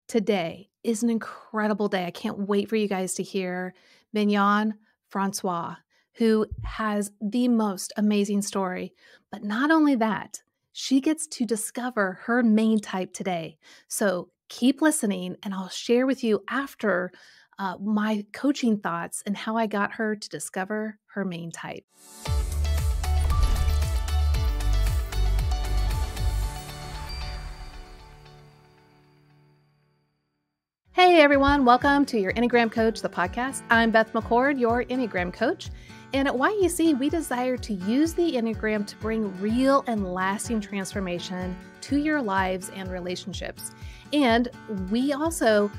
today is an incredible day. I can't wait for you guys to hear Mignon Francois, who has the most amazing story. But not only that, she gets to discover her main type today. So keep listening, and I'll share with you after my coaching thoughts and how I got her to discover her main type. Hey everyone, welcome to your Enneagram Coach, the podcast. I'm Beth McCord, your Enneagram Coach. And at YEC, we desire to use the Enneagram to bring real and lasting transformation to your lives and relationships. And we also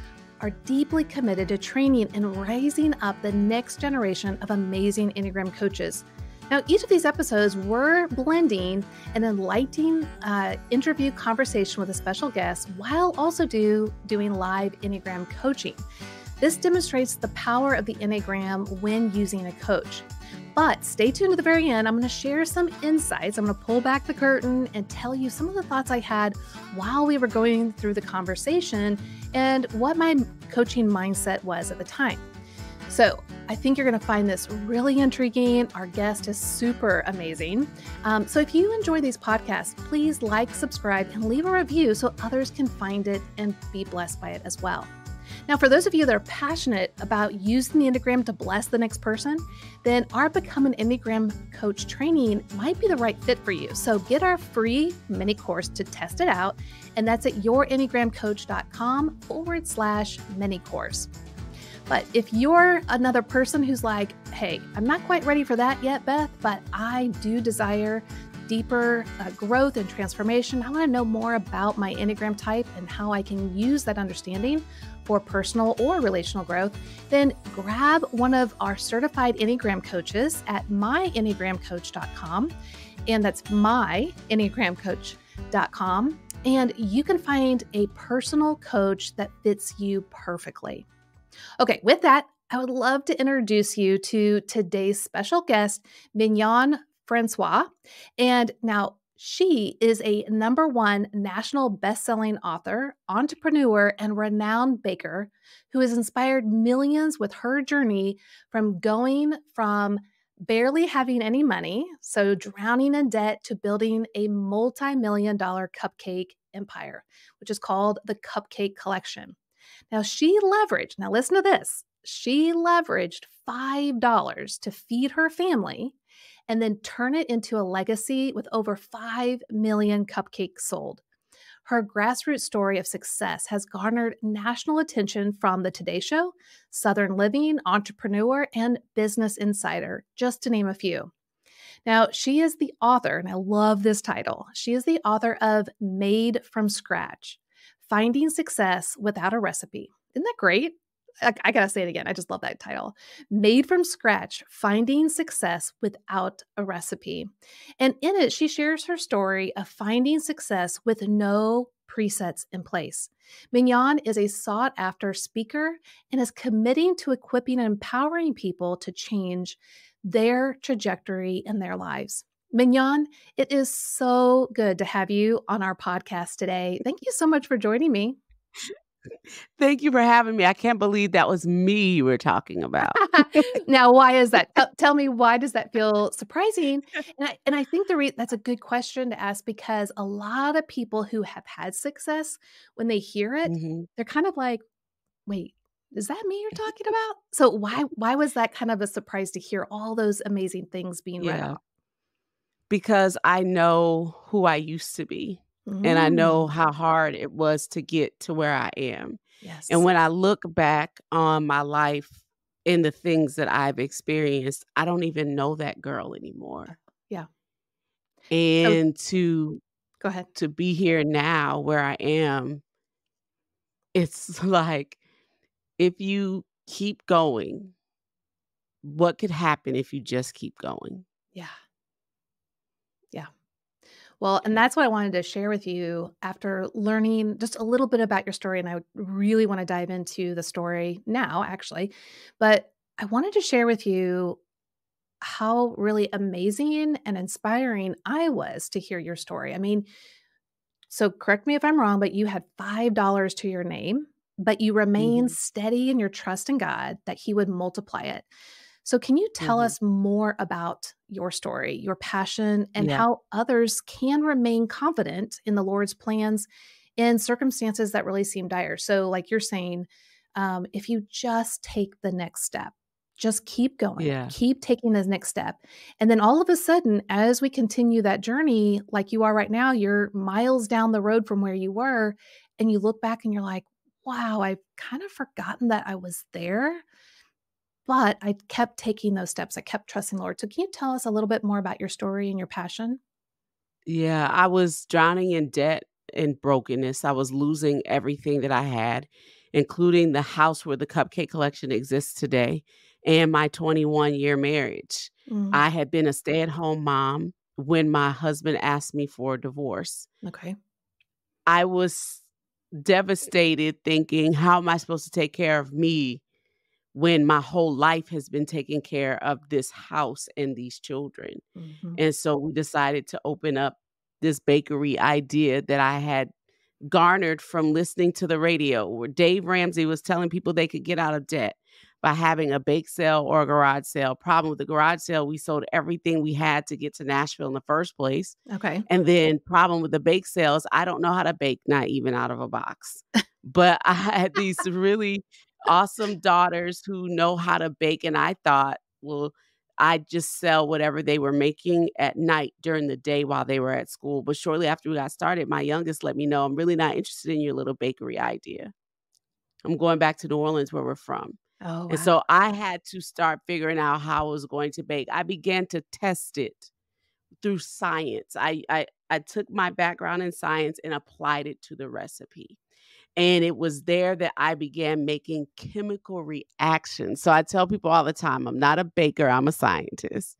are deeply committed to training and raising up the next generation of amazing Enneagram coaches. Now, each of these episodes, we're blending an enlightening interview conversation with a special guest while also doing live Enneagram coaching. This demonstrates the power of the Enneagram when using a coach. But stay tuned to the very end. I'm going to share some insights. I'm going to pull back the curtain and tell you some of the thoughts I had while we were going through the conversation and what my coaching mindset was at the time. So I think you're going to find this really intriguing. Our guest is super amazing. So if you enjoy these podcasts, please like, subscribe, and leave a review so others can find it and be blessed by it as well. Now, for those of you that are passionate about using the Enneagram to bless the next person, then our Become an Enneagram Coach training might be the right fit for you. So get our free mini course to test it out, and that's at yourenneagramcoach.com/mini course. But if you're another person who's like, hey, I'm not quite ready for that yet, Beth, but I do desire deeper growth and transformation. I want to know more about my Enneagram type and how I can use that understanding for personal or relational growth, then grab one of our certified Enneagram coaches at myenneagramcoach.com. And that's myenneagramcoach.com. And you can find a personal coach that fits you perfectly. Okay, with that, I would love to introduce you to today's special guest, Mignon Francois. And now she is a #1 national best-selling author, entrepreneur, and renowned baker who has inspired millions with her journey from going from barely having any money, so drowning in debt, to building a multimillion-dollar cupcake empire, which is called the Cupcake Collection. Now, now listen to this. She leveraged $5 to feed her family and then turn it into a legacy with over 5 million cupcakes sold. Her grassroots story of success has garnered national attention from The Today Show, Southern Living, Entrepreneur, and Business Insider, just to name a few. Now, she is the author, and I love this title. She is the author of Made from Scratch: Finding Success Without a Recipe. Isn't that great? I got to say it again. I just love that title. Made from Scratch: Finding Success Without a Recipe. And in it, she shares her story of finding success with no presets in place. Mignon is a sought-after speaker and is committing to equipping and empowering people to change their trajectory in their lives. Mignon, it is so good to have you on our podcast today. Thank you so much for joining me. Thank you for having me. I can't believe that was me you were talking about. Now, why is that? Tell me, why does that feel surprising? And I think that's a good question to ask, because a lot of people who have had success, when they hear it, they're kind of like, wait, is that me you're talking about? So why was that kind of a surprise to hear all those amazing things being read off? Because I know who I used to be. And I know how hard it was to get to where I am. Yes. And when I look back on my life and the things that I've experienced, I don't even know that girl anymore. Yeah. And go ahead. To be here now where I am, it's like, if you keep going, what could happen if you just keep going? Yeah. Yeah. Well, and that's what I wanted to share with you after learning just a little bit about your story. And I really want to dive into the story now, actually. But I wanted to share with you how really amazing and inspiring I was to hear your story. I mean, so correct me if I'm wrong, but you had $5 to your name but you remain Mhm. steady in your trust in God that He would multiply it. So, can you tell Mhm. us more about your story, your passion, and Yeah. how others can remain confident in the Lord's plans in circumstances that really seem dire? So, like you're saying, if you just take the next step, just keep going, Yeah. keep taking the next step. And then all of a sudden, as we continue that journey, like you are right now, you're miles down the road from where you were, and you look back and you're like, wow, I've kind of forgotten that I was there, but I kept taking those steps. I kept trusting the Lord. So can you tell us a little bit more about your story and your passion? Yeah, I was drowning in debt and brokenness. I was losing everything that I had, including the house where the Cupcake Collection exists today and my 21-year marriage. Mm, I had been a stay-at-home mom when my husband asked me for a divorce. okay. I was devastated thinking, how am I supposed to take care of me when my whole life has been taking care of this house and these children? Mhm. And so we decided to open up this bakery idea that I had garnered from listening to the radio, where Dave Ramsey was telling people they could get out of debt by having a bake sale or a garage sale. Problem with the garage sale, we sold everything we had to get to Nashville in the first place. Okay. And then problem with the bake sales, I don't know how to bake, not even out of a box. But I had these really awesome daughters who know how to bake, and I thought, well, I just sell whatever they were making at night during the day while they were at school. But shortly after we got started, my youngest let me know, I'm really not interested in your little bakery idea. I'm going back to New Orleans where we're from. Oh, And wow. so I had to start figuring out how I was going to bake. I began to test it through science. I took my background in science and applied it to the recipe. And it was there that I began making chemical reactions. So I tell people all the time, I'm not a baker, I'm a scientist.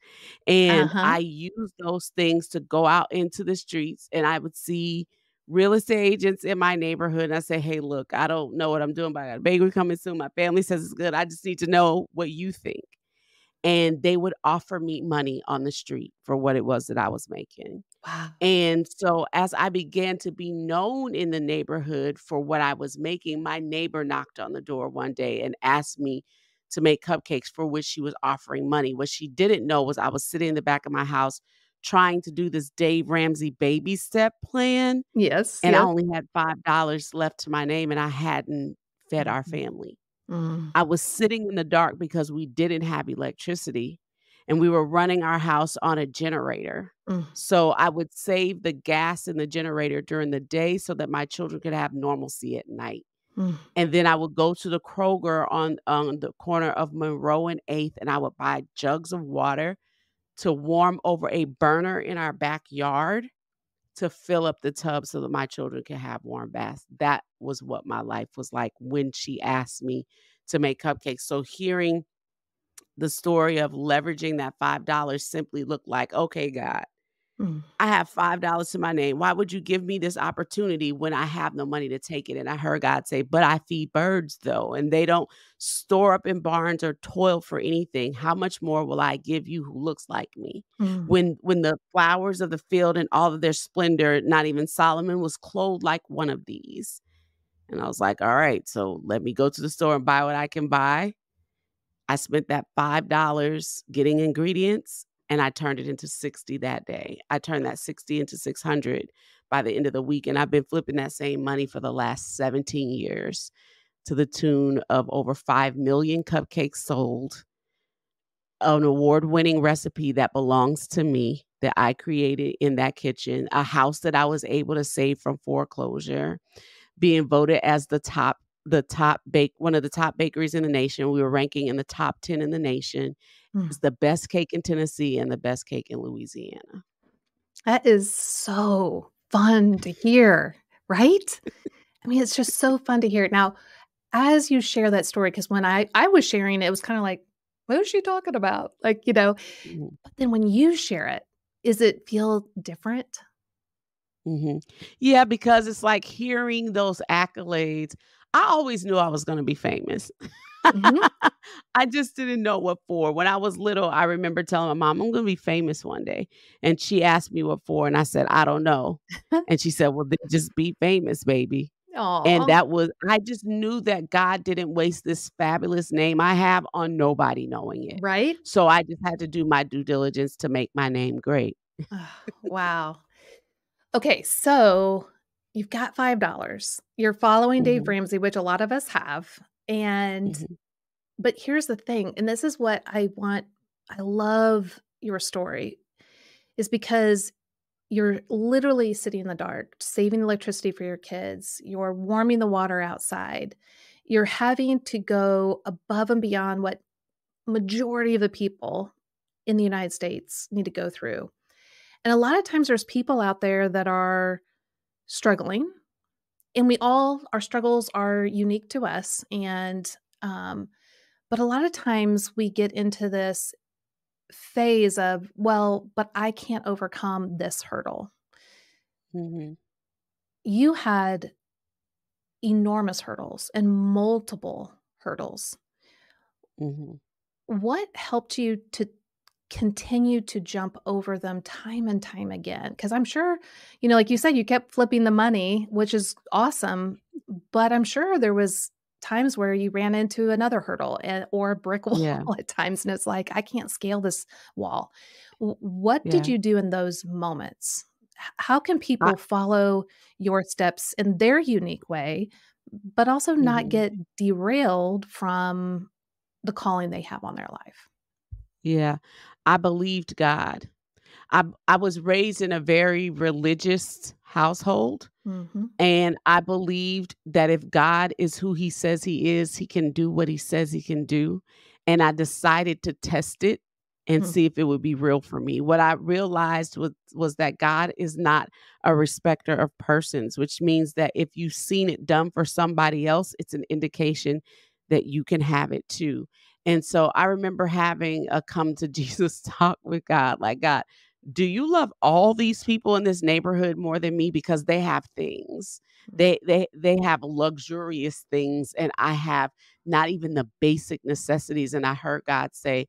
And Uh-huh. I use those things to go out into the streets, and I would see real estate agents in my neighborhood. And I say, hey, look, I don't know what I'm doing, but I got a bakery coming soon. My family says it's good. I just need to know what you think. And they would offer me money on the street for what it was that I was making. Wow. And so as I began to be known in the neighborhood for what I was making, my neighbor knocked on the door one day and asked me to make cupcakes, for which she was offering money. What she didn't know was I was sitting in the back of my house trying to do this Dave Ramsey baby step plan, Yes, and I yes. only had $5 left to my name, and I hadn't fed our Mhm. family. Mm, I was sitting in the dark because we didn't have electricity, and we were running our house on a generator. mm, So I would save the gas in the generator during the day so that my children could have normalcy at night. mm, And then I would go to the Kroger on the corner of Monroe and 8th, and I would buy jugs of water to warm over a burner in our backyard to fill up the tub so that my children could have warm baths. That was what my life was like when she asked me to make cupcakes. So hearing the story of leveraging that $5 simply looked like, okay, God, mm, I have $5 to my name. Why would you give me this opportunity when I have no money to take it? And I heard God say, but I feed birds though, and they don't store up in barns or toil for anything. How much more will I give you who looks like me? mm. When the flowers of the field and all of their splendor, not even Solomon was clothed like one of these. And I was like, all right, so let me go to the store and buy what I can buy. I spent that $5 getting ingredients, and I turned it into 60 that day. I turned that 60 into 600 by the end of the week, and I've been flipping that same money for the last 17 years to the tune of over 5 million cupcakes sold, an award-winning recipe that belongs to me that I created in that kitchen, a house that I was able to save from foreclosure, being voted as the top bake one of the top bakeries in the nation. We were ranking in the top 10 in the nation. Mm. It's the best cake in Tennessee and the best cake in Louisiana. That is so fun to hear, right? I mean, it's just so fun to hear. Now, as you share that story, because when I was sharing, it was kinda like, "What is she talking about?" Like, Mhm, but then when you share it, is it feel different? mhm. Yeah, because it's like hearing those accolades. I always knew I was gonna be famous. Mhm. I just didn't know what for. When I was little, I remember telling my mom, "I'm gonna be famous one day." And she asked me what for, and I said, "I don't know." And she said, "Well, then just be famous, baby." And Aw, that was I just knew that God didn't waste this fabulous name I have on nobody knowing it. right? So I just had to do my due diligence to make my name great. Ugh, wow. Okay, so you've got $5. You're following Dave Mhm, Ramsey, which a lot of us have, and mhm, but here's the thing, and this is what I love your story, is because you're literally sitting in the dark, saving electricity for your kids, you're warming the water outside, you're having to go above and beyond what majority of the people in the United States need to go through. And a lot of times there's people out there that are struggling, and our struggles are unique to us, and, but a lot of times we get into this phase of, "Well, but I can't overcome this hurdle." mhm, You had enormous hurdles and multiple hurdles. mhm. What helped you to continue to jump over them time and time again? Because I'm sure, like you said, you kept flipping the money, which is awesome, but I'm sure there was times where you ran into another hurdle or a brick wall Yeah, at times, and it's like, "I can't scale this wall." What did yeah. you do in those moments? How can I people follow your steps in their unique way, but also not mhm. get derailed from the calling they have on their life? Yeah. I believed God. I was raised in a very religious household. Mhm, And I believed that if God is who he says he is, he can do what he says he can do. And I decided to test it and mm, see if it would be real for me. What I realized was that God is not a respecter of persons, which means that if you've seen it done for somebody else, it's an indication that you can have it too. And so I remember having a come to Jesus talk with God, like, God, do you love all these people in this neighborhood more than me because they have things? mm, They have luxurious things and I have not even the basic necessities. And I heard God say,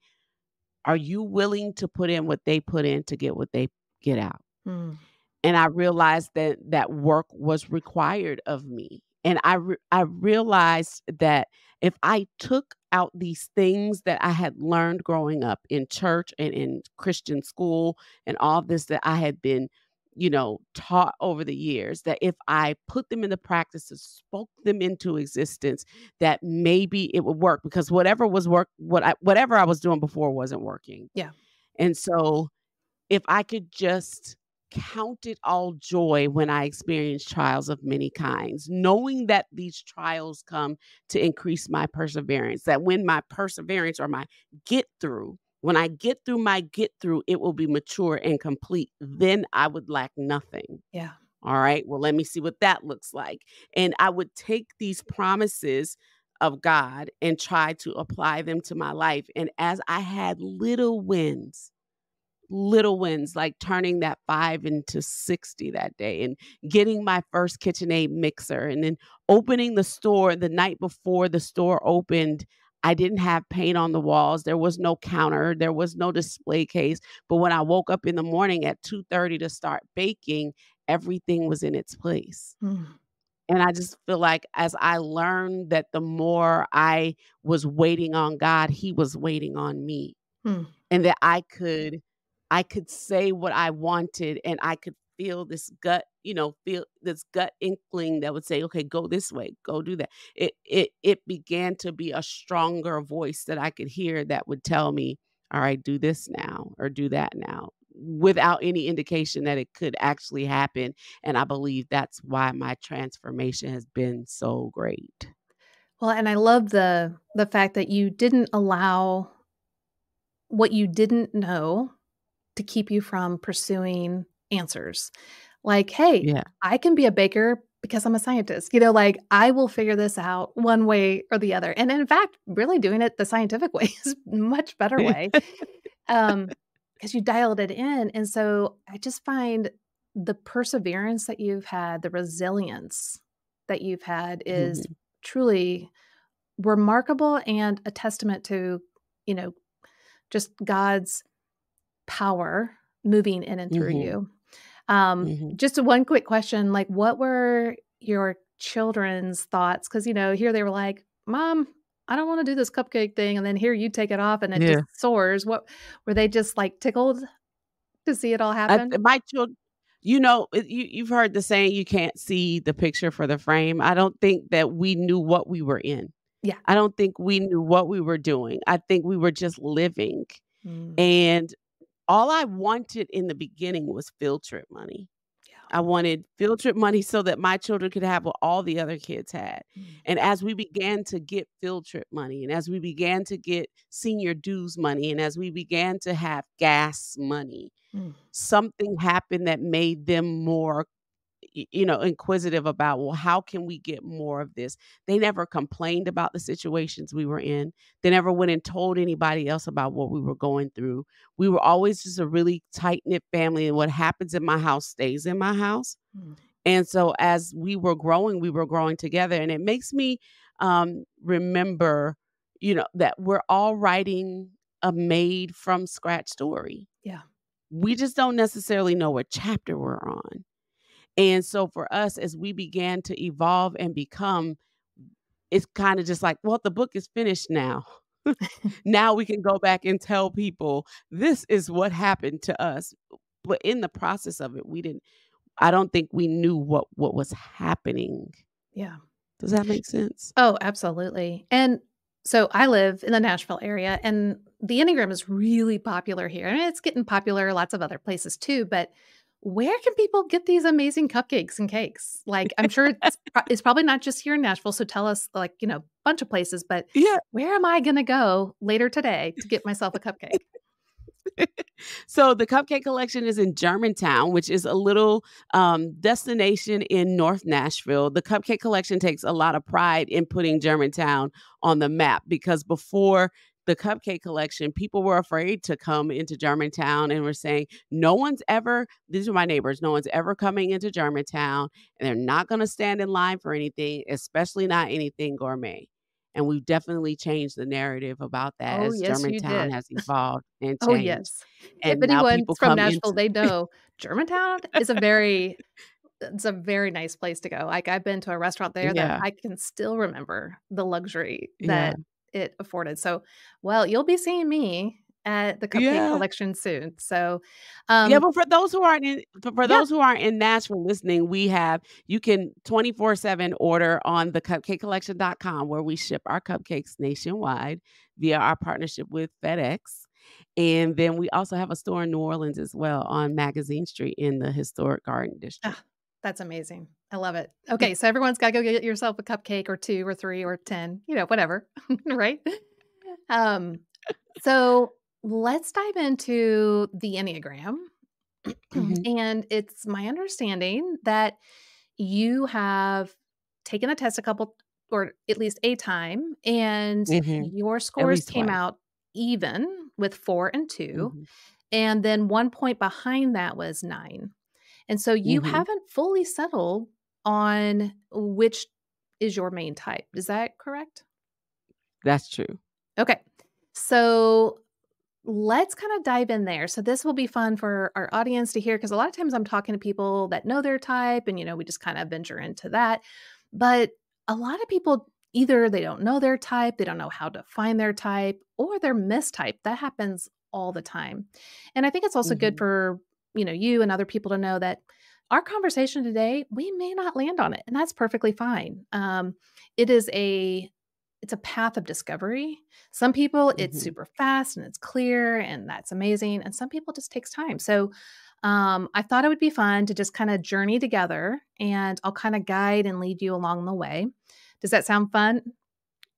"Are you willing to put in what they put in to get what they get out?" mm, And I realized that that work was required of me. And I realized that if I took out these things that I had learned growing up in church and in Christian school and all this that I had been, taught over the years, that if I put them into practice and spoke them into existence, that maybe it would work because whatever I was doing before wasn't working. yeah, And so if I could just count it all joy when I experience trials of many kinds, knowing that these trials come to increase my perseverance, that when my perseverance or my get through, when I get through my get through, it will be mature and complete. Then I would lack nothing. yeah. All right. Well, let me see what that looks like. And I would take these promises of God and try to apply them to my life. And as I had little wins, like turning that 5 into 60 that day and getting my first KitchenAid mixer and then opening the store the night before the store opened. I didn't have paint on the walls. There was no counter. There was no display case. But when I woke up in the morning at 2:30 to start baking, everything was in its place. Mm, And I just feel like as I learned that the more I was waiting on God, he was waiting on me mm, and that I could say what I wanted and I could feel this feel this gut inkling that would say, "Okay, go this way, go do that." It began to be a stronger voice that I could hear that would tell me, "All right, do this now or do that now," without any indication that it could actually happen, and I believe that's why my transformation has been so great. well, and I love the fact that you didn't allow what you didn't know to keep you from pursuing answers. Like, "Hey, Yeah. I can be a baker because I'm a scientist." Like, "I will figure this out one way or the other." And in fact, really doing it the scientific way is much better way, um, because you dialed it in, and so I just find the perseverance that you've had, the resilience that you've had is Mhm. truly remarkable and a testament to, you know, just God's power moving in and through Mhm. you. Mhm. Just one quick question, like, what were your children's thoughts? Because, here they were like, Mom, I don't want to do this cupcake thing. And then here you take it off and it just Yeah. soars. What were they just like tickled to see it all I happen? my children, you've heard the saying, "You can't see the picture for the frame." I don't think that we knew what we were in. Yeah. I don't think we knew what we were doing. I think we were just living, Mm, and all I wanted in the beginning was field trip money. yeah. I wanted field trip money so that my children could have what all the other kids had. Mm, And as we began to get field trip money, and as we began to get senior dues money, and as we began to have gas money, mm, something happened that made them more inquisitive about, well, how can we get more of this? They never complained about the situations we were in. They never went and told anybody else about what we were going through. We were always just a really tight-knit family, and what happens in my house stays in my house. mm. And so as we were growing together, and it makes me remember, that we're all writing a made from scratch story. Yeah. We just don't necessarily know what chapter we're on. And so for us, as we began to evolve and become, it's kind of just like, well, the book is finished now. Now we can go back and tell people this is what happened to us. But in the process of it, I don't think we knew what was happening. Yeah. Does that make sense? Oh, absolutely. And so I live in the Nashville area, and the Enneagram is really popular here. And it's getting popular lots of other places too. But where can people get these amazing cupcakes and cakes? Like, I'm sure it's probably not just here in Nashville. So tell us, like, a bunch of places. But Yeah. where am I going to go later today to get myself a cupcake? So the Cupcake Collection is in Germantown, which is a little destination in North Nashville. The Cupcake Collection takes a lot of pride in putting Germantown on the map, because before the Cupcake Collection, people were afraid to come into Germantown and were saying, these are my neighbors, no one's ever coming into Germantown, and they're not going to stand in line for anything, especially not anything gourmet. And we've definitely changed the narrative about that Oh, as yes, you Germantown did. has evolved and Oh, changed. yes. If And now people anyone's from come Nashville, into they know Germantown is it's a very nice place to go. Like, I've been to a restaurant there that Yeah, I can still remember the luxury yeah, that it afforded. So, well, you'll be seeing me at the Cupcake yeah. Collection soon. So, Yeah, um, but for yeah. those who aren't in Nashville listening, you can 24/7 order on the cupcakecollection.com, where we ship our cupcakes nationwide via our partnership with FedEx. And then we also have a store in New Orleans as well, on Magazine Street in the historic Garden District. Ah, that's amazing. I love it. Okay, so everyone's gotta go get yourself a cupcake or 2 or 3 or 10, whatever, right? Um, so let's dive into the Enneagram. Mhm, And it's my understanding that you have taken a test a couple or at least a time, and mhm. your At scores least came twice. out even with 4 and 2, Mhm, and then 1 point behind that was 9. And so you mhm. haven't fully settled on which is your main type. Is that correct? That's true. Okay. So let's kind of dive in there. So this will be fun for our audience to hear, because a lot of times I'm talking to people that know their type and we just kind of venture into that. But a lot of people, either they don't know their type, they don't know how to find their type, or they're mistyped. That happens all the time. And I think it's also good Mhm, for, you and other people to know that our conversation today, we may not land on it, and that's perfectly fine. It is it's a path of discovery. Some people, it's mhm. super fast and it's clear, and that's amazing. And some people just takes time. So I thought it would be fun to just kind of journey together, and I'll kind of guide and lead you along the way. Does that sound fun?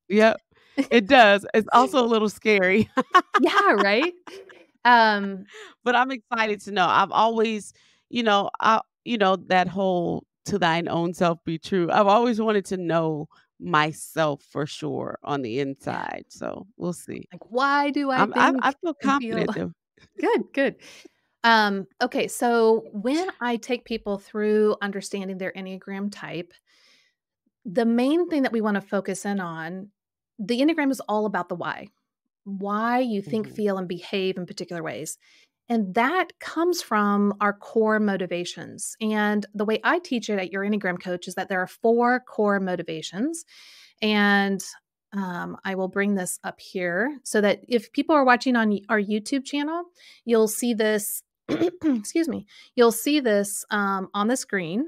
Yep, it does. It's also a little scary. Yeah, right? Um, But I'm excited to know. I've always, that whole "to thine own self be true." I've always wanted to know myself for sure on the yeah. inside. So we'll see. Like, why do I I think feel and feel confident though. good, good. Okay, so when I take people through understanding their Enneagram type, the main thing that we want to focus in on, the Enneagram is all about the why you think, Mhm, feel, and behave in particular ways. And that comes from our core motivations. And the way I teach it at Your Enneagram Coach is that there are 4 core motivations. And I will bring this up here so that if people are watching on our YouTube channel, you'll see this. Excuse me. You'll see this on the screen.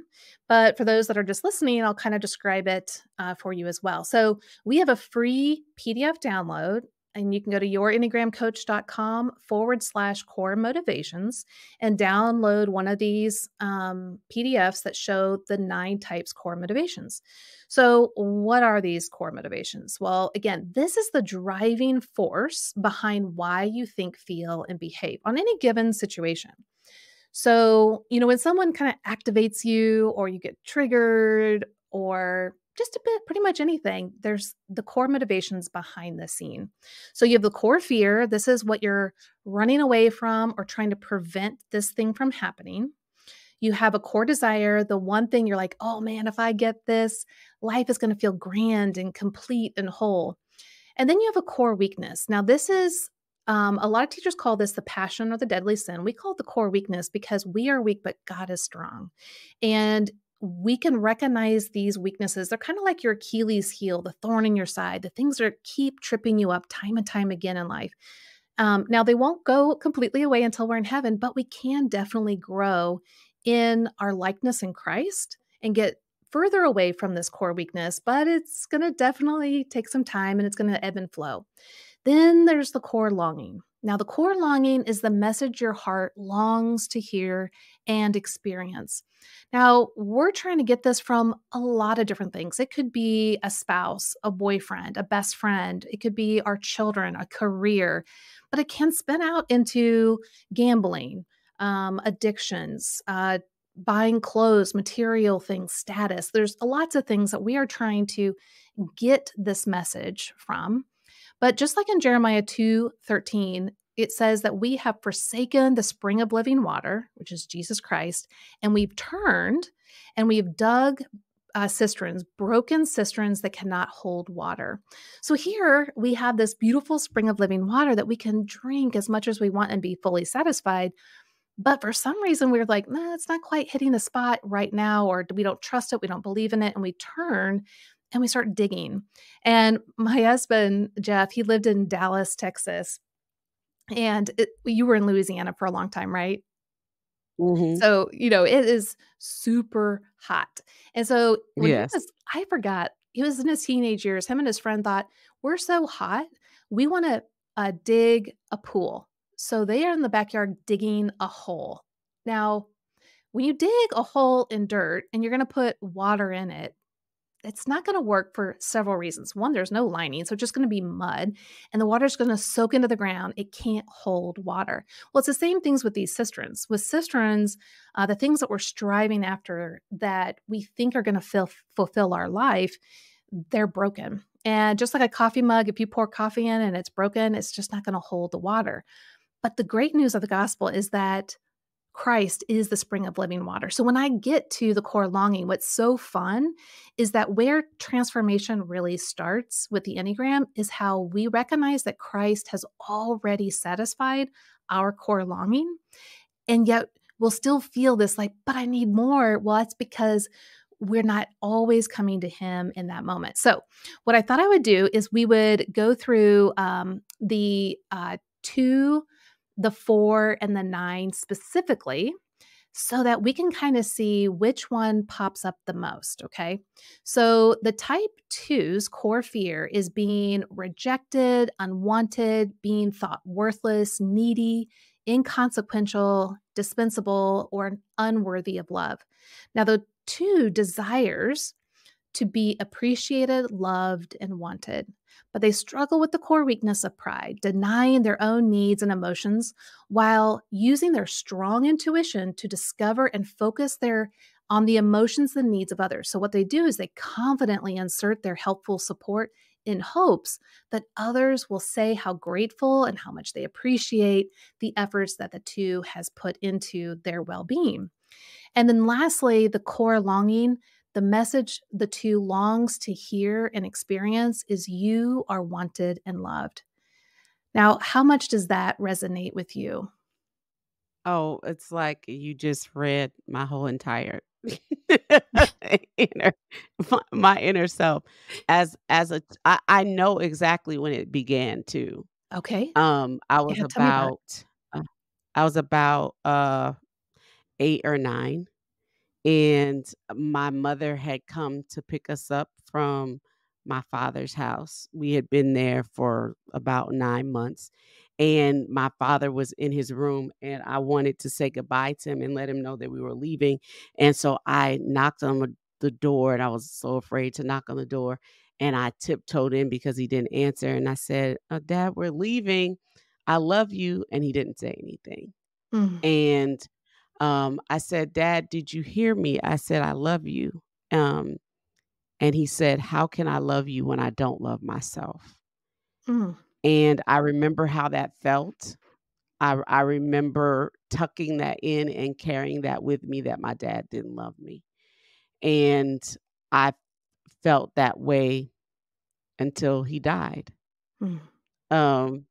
But for those that are just listening, I'll kind of describe it for you as well. So we have a free PDF download, and you can go to yourenneagramcoach.com/core motivations and download one of these PDFs that show the 9 types core motivations. So, what are these core motivations? Well, again, this is the driving force behind why you think, feel, and behave on any given situation. So, when someone kind of activates you or you get triggered or just a bit, pretty much anything, there's the core motivations behind the scene. So you have the core fear. This is what you're running away from or trying to prevent this thing from happening. You have a core desire, the one thing you're like, oh man, if I get this, life is going to feel grand and complete and whole. And then you have a core weakness. Now, this is a lot of teachers call this the passion or the deadly sin. We call it the core weakness because we are weak, but God is strong. And we can recognize these weaknesses. They're kind of like your Achilles heel, the thorn in your side, the things that keep tripping you up time and time again in life. Now, they won't go completely away until we're in heaven, but we can definitely grow in our likeness in Christ and get further away from this core weakness, but it's going to definitely take some time and it's going to ebb and flow. Then there's the core longing. Now, the core longing is the message your heart longs to hear and experience. Now, we're trying to get this from a lot of different things. It could be a spouse, a boyfriend, a best friend. It could be our children, a career, but it can spin out into gambling, addictions, buying clothes, material things, status. There's lots of things that we are trying to get this message from. But just like in Jeremiah 2:13, it says that we have forsaken the spring of living water, which is Jesus Christ, and we've turned and we've dug cisterns, broken cisterns that cannot hold water. So here we have this beautiful spring of living water that we can drink as much as we want and be fully satisfied. But for some reason, we're like, nah, it's not quite hitting the spot right now, or we don't trust it, we don't believe in it, and we turn and we start digging. And my husband, Jeff, he lived in Dallas, Texas, and you were in Louisiana for a long time, right? Mhm. So, it is super hot. And so when he Yes. was, I forgot, he was in his teenage years, him and his friend thought, we're so hot, we want to dig a pool. So they are in the backyard digging a hole. Now, when you dig a hole in dirt and you're going to put water in it, it's not going to work for several reasons. One, there's no lining, so it's just going to be mud, and the water's going to soak into the ground. It can't hold water. Well, it's the same things with these cisterns. With cisterns, the things that we're striving after that we think are going to fulfill our life, they're broken. And just like a coffee mug, if you pour coffee in and it's broken, it's just not going to hold the water. But the great news of the gospel is that Christ is the spring of living water. So when I get to the core longing, what's so fun is that where transformation really starts with the Enneagram is how we recognize that Christ has already satisfied our core longing. And yet we'll still feel this like, but I need more. Well, that's because we're not always coming to him in that moment. So what I thought I would do is we would go through the 2, the 4, and the 9 specifically so that we can kind of see which one pops up the most, okay? So the type 2's core fear is being rejected, unwanted, being thought worthless, needy, inconsequential, dispensable, or unworthy of love. Now, the 2 desires to be appreciated, loved, and wanted. But they struggle with the core weakness of pride, denying their own needs and emotions while using their strong intuition to discover and focus on the emotions and needs of others. So what they do is they confidently insert their helpful support in hopes that others will say how grateful and how much they appreciate the efforts that the 2 has put into their well-being. And then lastly, the core longing, the message the 2 longs to hear and experience is you are wanted and loved. Now, how much does that resonate with you? Oh, it's like you just read my whole entire inner my inner self as a I know exactly when it began too. Okay. I was Yeah, tell me about it. uh, I was about 8 or 9. And my mother had come to pick us up from my father's house. We had been there for about 9 months, and my father was in his room, and I wanted to say goodbye to him and let him know that we were leaving, and so I knocked on the door, and I was so afraid to knock on the door, and I tiptoed in because he didn't answer, and I said, Dad, we're leaving. I love you," and he didn't say anything. Mm, And I said, "Dad, did you hear me?" I said, "I love you." Um, and he said, "How can I love you when I don't love myself?" mm, And I remember how that felt. I remember tucking that in and carrying that with me that my dad didn't love me. And I felt that way until he died. mm. Um,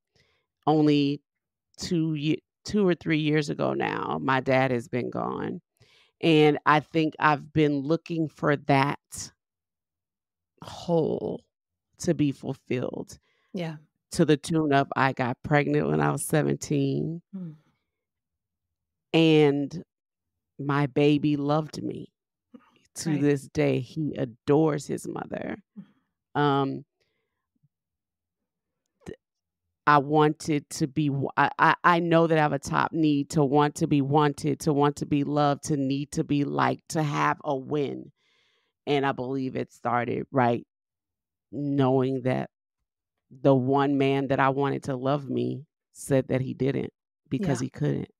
only 2 or 3 years ago now, my dad has been gone. And I think I've been looking for that hole to be fulfilled Yeah. to the tune of I got pregnant when I was 17 Mm. and my baby loved me. To Right. this day, he adores his mother. Um, I wanted to be I know that I have a top need to want to be wanted, to want to be loved, to need to be liked, to have a win, and I believe it started right knowing that the one man that I wanted to love me said that he didn't because Yeah. he couldn't.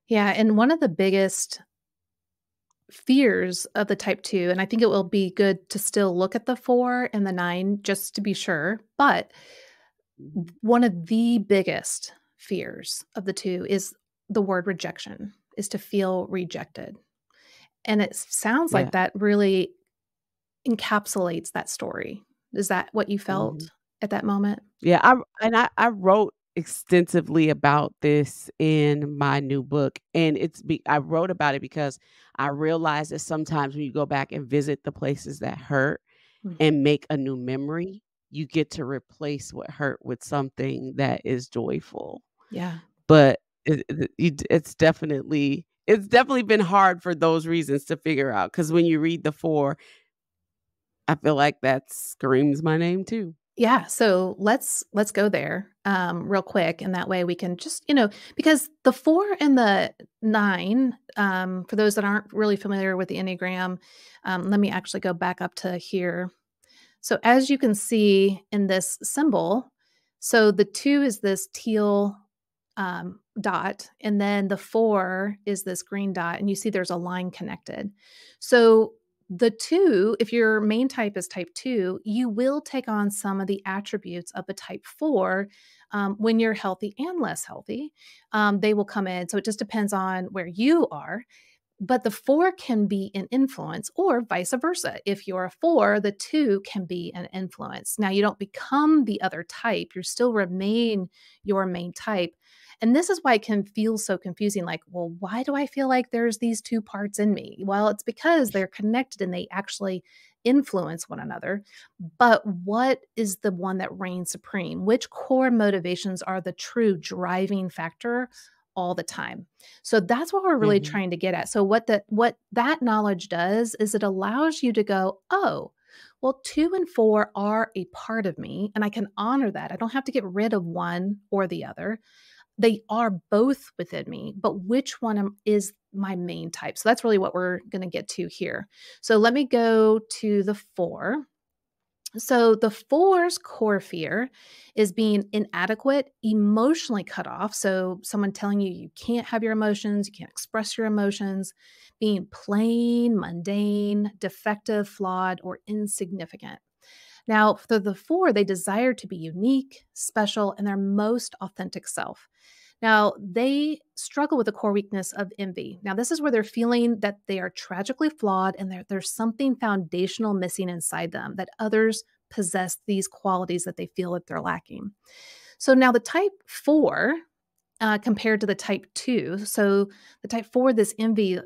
Yeah, and one of the biggest fears of the type 2, and I think it will be good to still look at the 4 and the 9 just to be sure, but Mhm. one of the biggest fears of the 2 is the word rejection, is to feel rejected. And it sounds like Yeah. that really encapsulates that story. Is that what you Mhm. felt at that moment? Yeah, I wrote extensively about this in my new book, and I wrote about it because I realized that sometimes when you go back and visit the places that hurt Mm, and make a new memory, you get to replace what hurt with something that is joyful. yeah. But it's definitely been hard for those reasons to figure out. Because when you read the 4, I feel like that screams my name too. Yeah, so let's go there, real quick, and that way we can just, because the 4 and the 9, for those that aren't really familiar with the Enneagram, let me actually go back up to here. So as you can see in this symbol, so the 2 is this teal, dot, and then the 4 is this green dot, and you see there's a line connected. So the 2, if your main type is type 2, you will take on some of the attributes of a type 4, when you're healthy and less healthy. They will come in. So it just depends on where you are. But the 4 can be an influence or vice versa. If you're a 4, the 2 can be an influence. Now, you don't become the other type, you still remain your main type. And this is why it can feel so confusing like, well, why do I feel like there's these 2 parts in me? Well, it's because they're connected and they actually influence one another. But what is the one that reigns supreme? Which core motivations are the true driving factor all the time? So that's what we're really Mhm. trying to get at. So what that knowledge does is it allows you to go, "Oh, well 2 and 4 are a part of me and I can honor that. I don't have to get rid of one or the other. They are both within me, but which one is my main type?" So that's really what we're going to get to here. So let me go to the 4. So the 4's core fear is being inadequate, emotionally cut off. So someone telling you you can't have your emotions, you can't express your emotions, being plain, mundane, defective, flawed, or insignificant. Now, for the 4, they desire to be unique, special, and their most authentic self. Now, they struggle with the core weakness of envy. Now, this is where they're feeling that they are tragically flawed and there's something foundational missing inside them, that others possess these qualities that they feel that they're lacking. So now the type 4 compared to the type 2. So the type 4, this envy,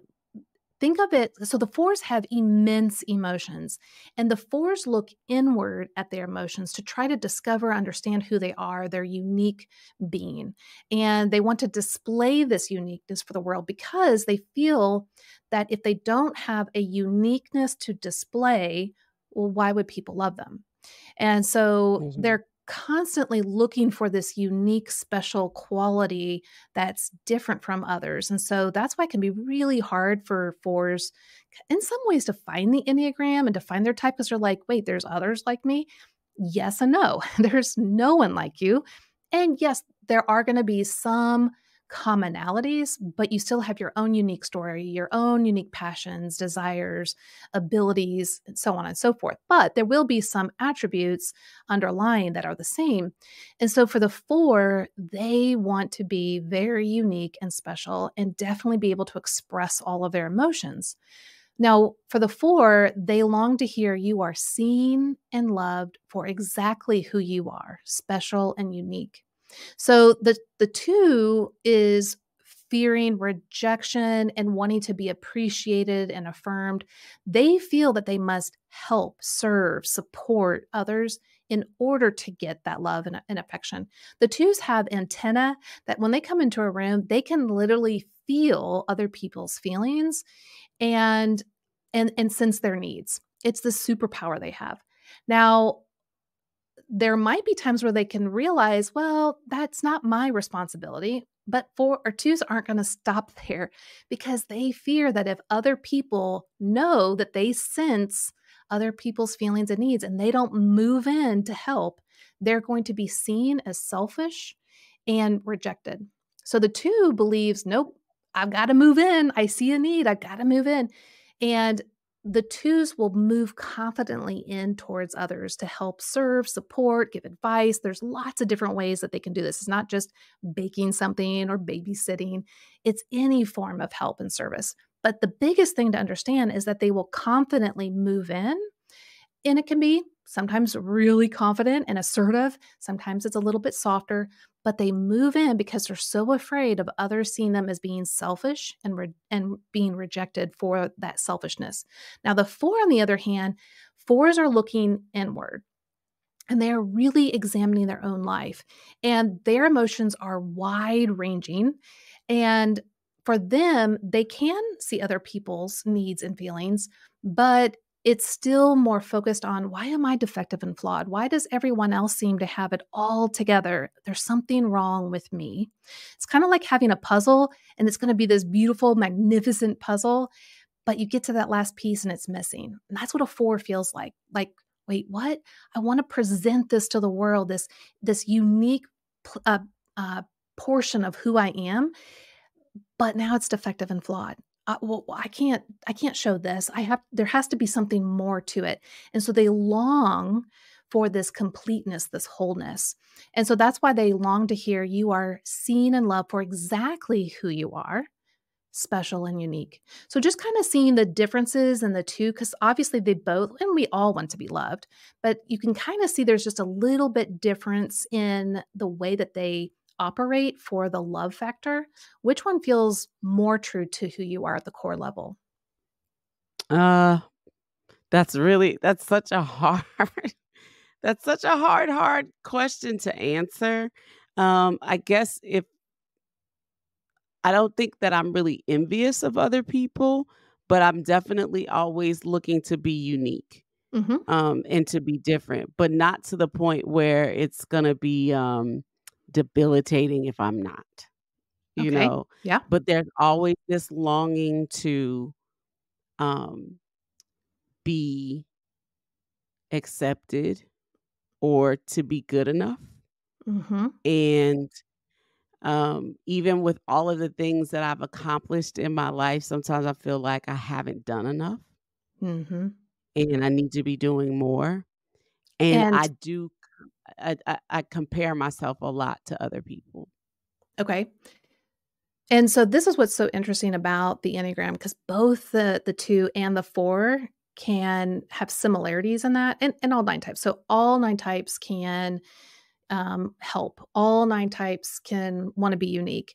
think of it. So the 4s have immense emotions, and the 4s look inward at their emotions to try to discover, understand who they are, their unique being. And they want to display this uniqueness for the world because they feel that if they don't have a uniqueness to display, well, why would people love them? And so Mhm. they're constantly looking for this unique, special quality that's different from others. And so that's why it can be really hard for 4s in some ways to find the Enneagram and to find their type because they're like, wait, there's others like me? Yes and no. There's no one like you. And yes, there are going to be some commonalities, but you still have your own unique story, your own unique passions, desires, abilities, and so on and so forth. But there will be some attributes underlying that are the same. And so for the 4, they want to be very unique and special and definitely be able to express all of their emotions. Now, for the 4, they long to hear you are seen and loved for exactly who you are, special and unique. So the 2 is fearing rejection and wanting to be appreciated and affirmed. They feel that they must help, serve, support others in order to get that love and affection. The 2s have antenna that when they come into a room, they can literally feel other people's feelings and and sense their needs. It's the superpower they have. Now, there might be times where they can realize, well, that's not my responsibility. But 4 or 2s aren't going to stop there because they fear that if other people know that they sense other people's feelings and needs and they don't move in to help, they're going to be seen as selfish and rejected. So the 2 believes, nope, I've got to move in. I see a need. I've got to move in. And the 2s will move confidently in towards others to help serve, support, give advice. There's lots of different ways that they can do this. It's not just baking something or babysitting, it's any form of help and service. But the biggest thing to understand is that they will confidently move in, and it can be sometimes really confident and assertive. Sometimes it's a little bit softer, but they move in because they're so afraid of others seeing them as being selfish and being rejected for that selfishness. Now, the 4, on the other hand, 4s are looking inward and they are really examining their own life, and their emotions are wide ranging. And for them, they can see other people's needs and feelings, but it's still more focused on, why am I defective and flawed? Why does everyone else seem to have it all together? There's something wrong with me. It's kind of like having a puzzle, and it's going to be this beautiful, magnificent puzzle, but you get to that last piece and it's missing. And that's what a 4 feels like. Like, wait, what? I want to present this to the world, this unique pl- uh, uh, portion of who I am, but now it's defective and flawed. Well, I can't show this. There has to be something more to it. And so they long for this completeness, this wholeness. And so that's why they long to hear you are seen and loved for exactly who you are, special and unique. So just kind of seeing the differences in the 2, because obviously they both, and we all want to be loved, but you can kind of see there's just a little bit difference in the way that they operate for the love factor. Which one feels more true to who you are at the core level? Uh, that's such a hard that's such a hard question to answer. I guess if I don't think that I'm really envious of other people, but I'm definitely always looking to be unique, Hmm. and to be different, but not to the point where it's gonna be, debilitating if I'm not, you Okay. know? Yeah. But there's always this longing to, um, be accepted or to be good enough, Hmm. and even with all of the things that I've accomplished in my life, sometimes I feel like I haven't done enough Hmm. and I need to be doing more. And And I compare myself a lot to other people. okay. And so this is what's so interesting about the Enneagram, because both the 2 and the 4 can have similarities in that, and all 9 types. So all 9 types can help. All 9 types can want to be unique.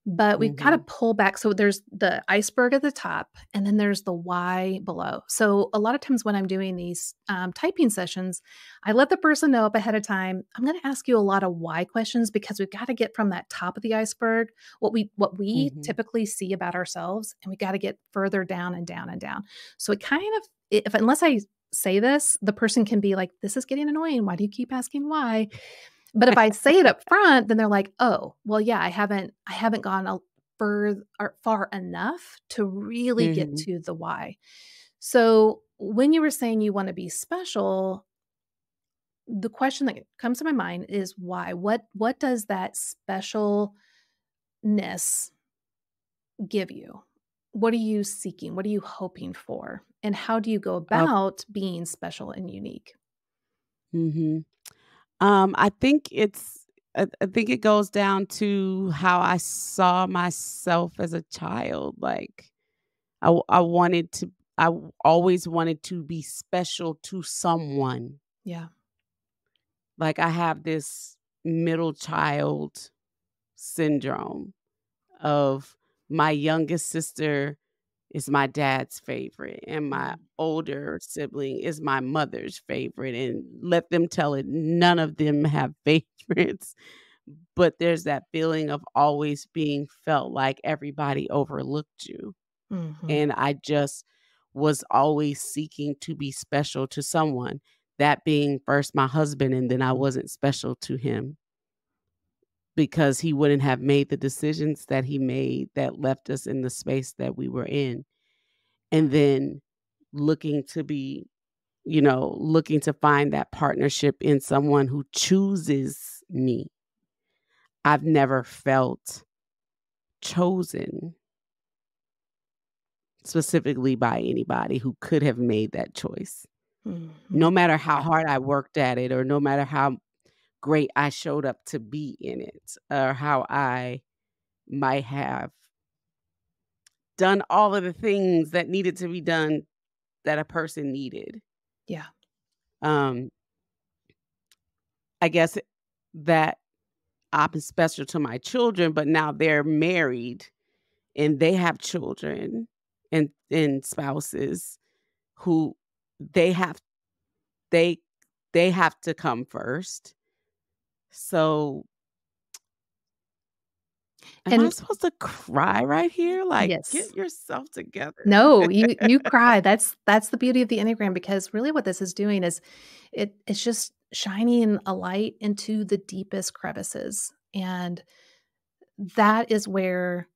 But we've got to Mhm. pull back. So there's the iceberg at the top, and then there's the why below. So a lot of times when I'm doing these typing sessions, I let the person know up ahead of time, I'm going to ask you a lot of why questions because we've got to get from that top of the iceberg what we Mhm. typically see about ourselves, and we got to get further down and down and down. So it kind of, if unless I say this, the person can be like, "This is getting annoying. Why do you keep asking why?" But if I say it up front, then they're like, "Oh, well, yeah, I haven't gone a far enough to really get Mhm. to the why." So, when you were saying you wanna be special, the question that comes to my mind is why? What does that specialness give you? What are you seeking? What are you hoping for? And how do you go Uh, about being special and unique? mhm. I think I think it goes down to how I saw myself as a child. Like I wanted to always wanted to be special to someone. Yeah. Like I have this middle child syndrome of my youngest sister is my dad's favorite and my Mm, older sibling is my mother's favorite, and let them tell it, none of them have favorites. But there's that feeling of always being felt like everybody overlooked you. mhm. And I just was always seeking to be special to someone, that being first my husband, and then I wasn't special to him because he wouldn't have made the decisions that he made that left us in the space that we were in. And then looking to be, looking to find that partnership in someone who chooses me. I've never felt chosen specifically by anybody who could have made that choice. Mhm. No matter how hard I worked at it, or no matter how great I showed up to be in it, or how I might have done all of the things that needed to be done that a person needed. Yeah. Um, I guess that I'm special to my children, but now they're married and they have children and spouses who they have they they have to come first. So, am I And supposed to cry right here? Like, yes. get yourself together. No, you cry. That's the beauty of the Enneagram because really what this is doing is it's just shining a light into the deepest crevices. And that is where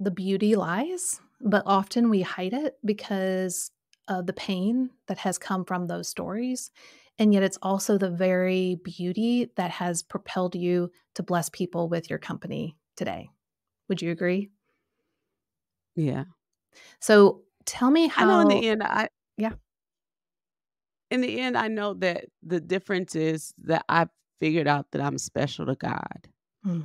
the beauty lies, but often we hide it because of the pain that has come from those stories. And yet it's also the very beauty that has propelled you to bless people with your company today. Would you agree? Yeah. So tell me I know how yeah. in the end, I know that the difference is that I've figured out that I'm special to God. Mm.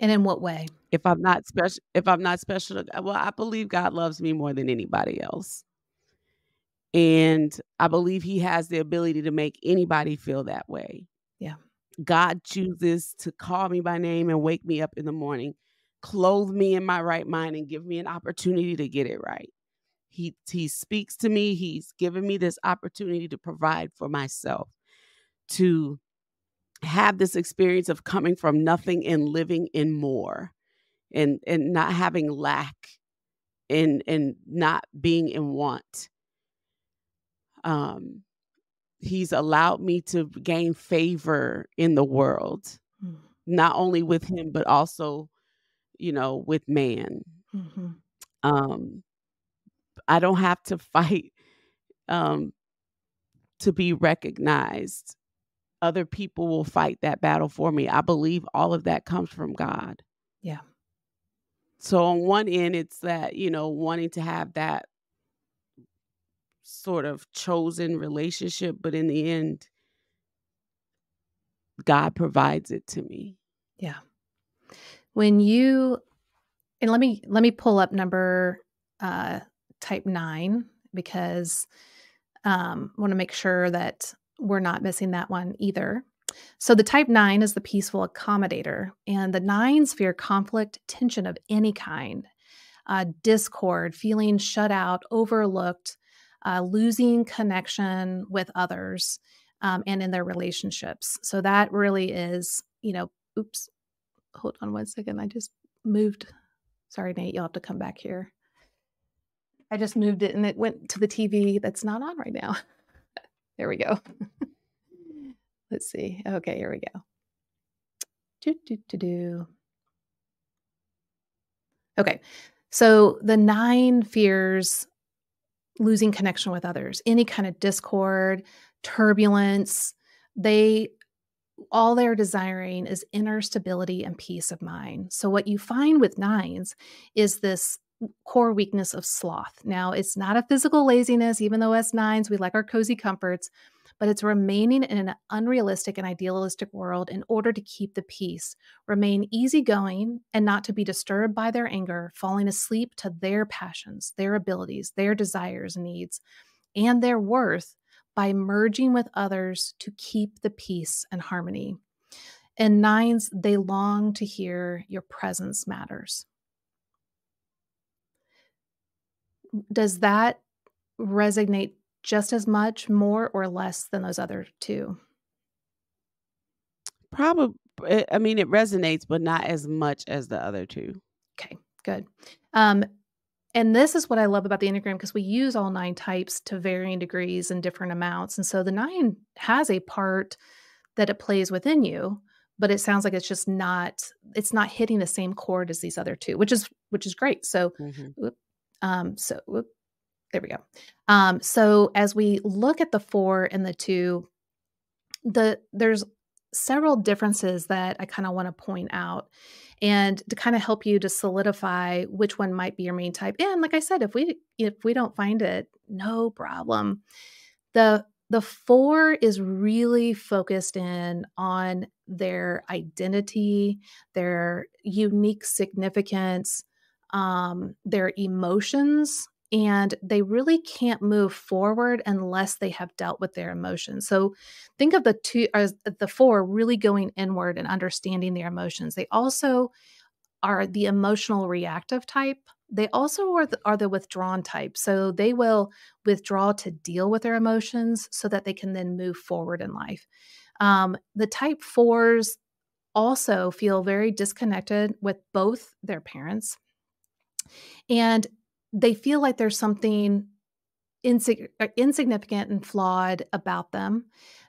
And in what way? If I'm not special to God, well, I believe God loves me more than anybody else. And I believe he has the ability to make anybody feel that way. Yeah. God chooses to call me by name and wake me up in the morning, clothe me in my right mind, and give me an opportunity to get it right. He speaks to me. He's given me this opportunity to provide for myself, to have this experience of coming from nothing and living in more, and not having lack, and not being in want. Um, he's allowed me to gain favor in the world, Mm. not only with him, but also, with man. Mhm. Um, I don't have to fight um, to be recognized. Other people will fight that battle for me. I believe all of that comes from God. Yeah. So on one end, it's that, wanting to have that sort of chosen relationship, but in the end, God provides it to me. Yeah. When you and let me pull up number, uh, type 9 because, I wanna make sure that we're not missing that one either. So the type 9 is the peaceful accommodator, and the nines fear conflict, tension of any kind, discord, feeling shut out, overlooked, losing connection with others, and in their relationships. So that really is, oops, hold on one second. I just moved. Sorry, Nate, you'll have to come back here. I just moved it and it went to the TV that's not on right now. There we go. Let's see. Okay, here we go. Okay, so the 9 fears losing connection with others, any kind of discord, turbulence. All they're desiring is inner stability and peace of mind. So what you find with 9s is this core weakness of sloth. Now, it's not a physical laziness, even though as 9s, we like our cozy comforts, but it's remaining in an unrealistic and idealistic world in order to keep the peace, remain easygoing and not to be disturbed by their anger, falling asleep to their passions, their abilities, their desires, needs, and their worth by merging with others to keep the peace and harmony. And 9s, they long to hear your presence matters. Does that resonate just as much, more, or less than those other 2? Probably, I mean, it resonates, but not as much as the other 2. Okay, good. And this is what I love about the Enneagram, because we use all 9 types to varying degrees and different amounts. And so the 9 has a part that it plays within you, but it sounds like it's not hitting the same chord as these other 2, which is great. So, there we go. So as we look at the 4 and the 2, there's several differences that I kind of want to point out, and to kind of help you to solidify which one might be your main type. And like I said, if we don't find it, no problem. The 4 is really focused in on their identity, their unique significance, their emotions, and they really can't move forward unless they have dealt with their emotions. So think of the 4 really going inward and understanding their emotions. They also are the emotional reactive type. They also are the withdrawn type. So they will withdraw to deal with their emotions so that they can then move forward in life. The type 4s also feel very disconnected with both their parents, and they feel like there's something insignificant and flawed about them.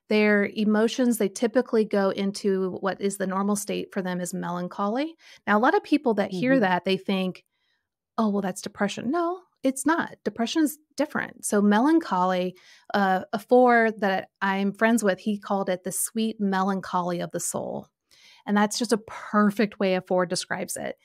Their emotions, they typically go into what is the normal state for them is melancholy. Now, a lot of people that hear that, they think, oh, well, that's depression. No, it's not. Depression is different. So melancholy, a 4 that I'm friends with, he called it the sweet melancholy of the soul. And that's just a perfect way a 4 describes it.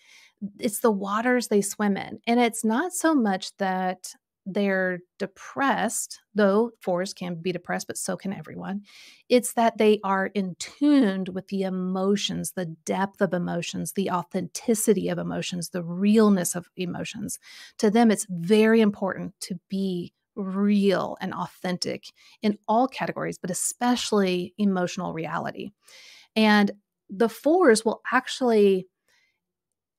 It's the waters they swim in. And it's not so much that they're depressed, though 4s can be depressed, but so can everyone. It's that they are in tuned with the emotions, the depth of emotions, the authenticity of emotions, the realness of emotions. To them, it's very important to be real and authentic in all categories, but especially emotional reality. And the 4s will actually,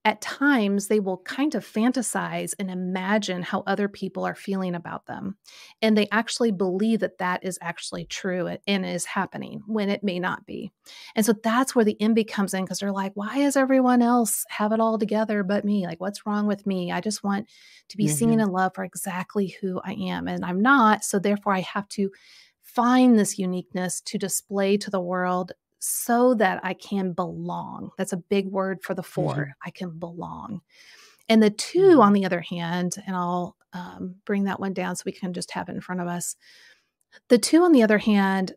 at times, they will kind of fantasize and imagine how other people are feeling about them. And they actually believe that that is actually true and is happening when it may not be. And so that's where the envy comes in, because they're like, why does everyone else have it all together but me? Like, what's wrong with me? I just want to be seen and loved for exactly who I am. And I'm not. So therefore, I have to find this uniqueness to display to the world so that I can belong. That's a big word for the 4. I can belong. And the 2, on the other hand, and I'll bring that one down so we can just have it in front of us. The 2, on the other hand,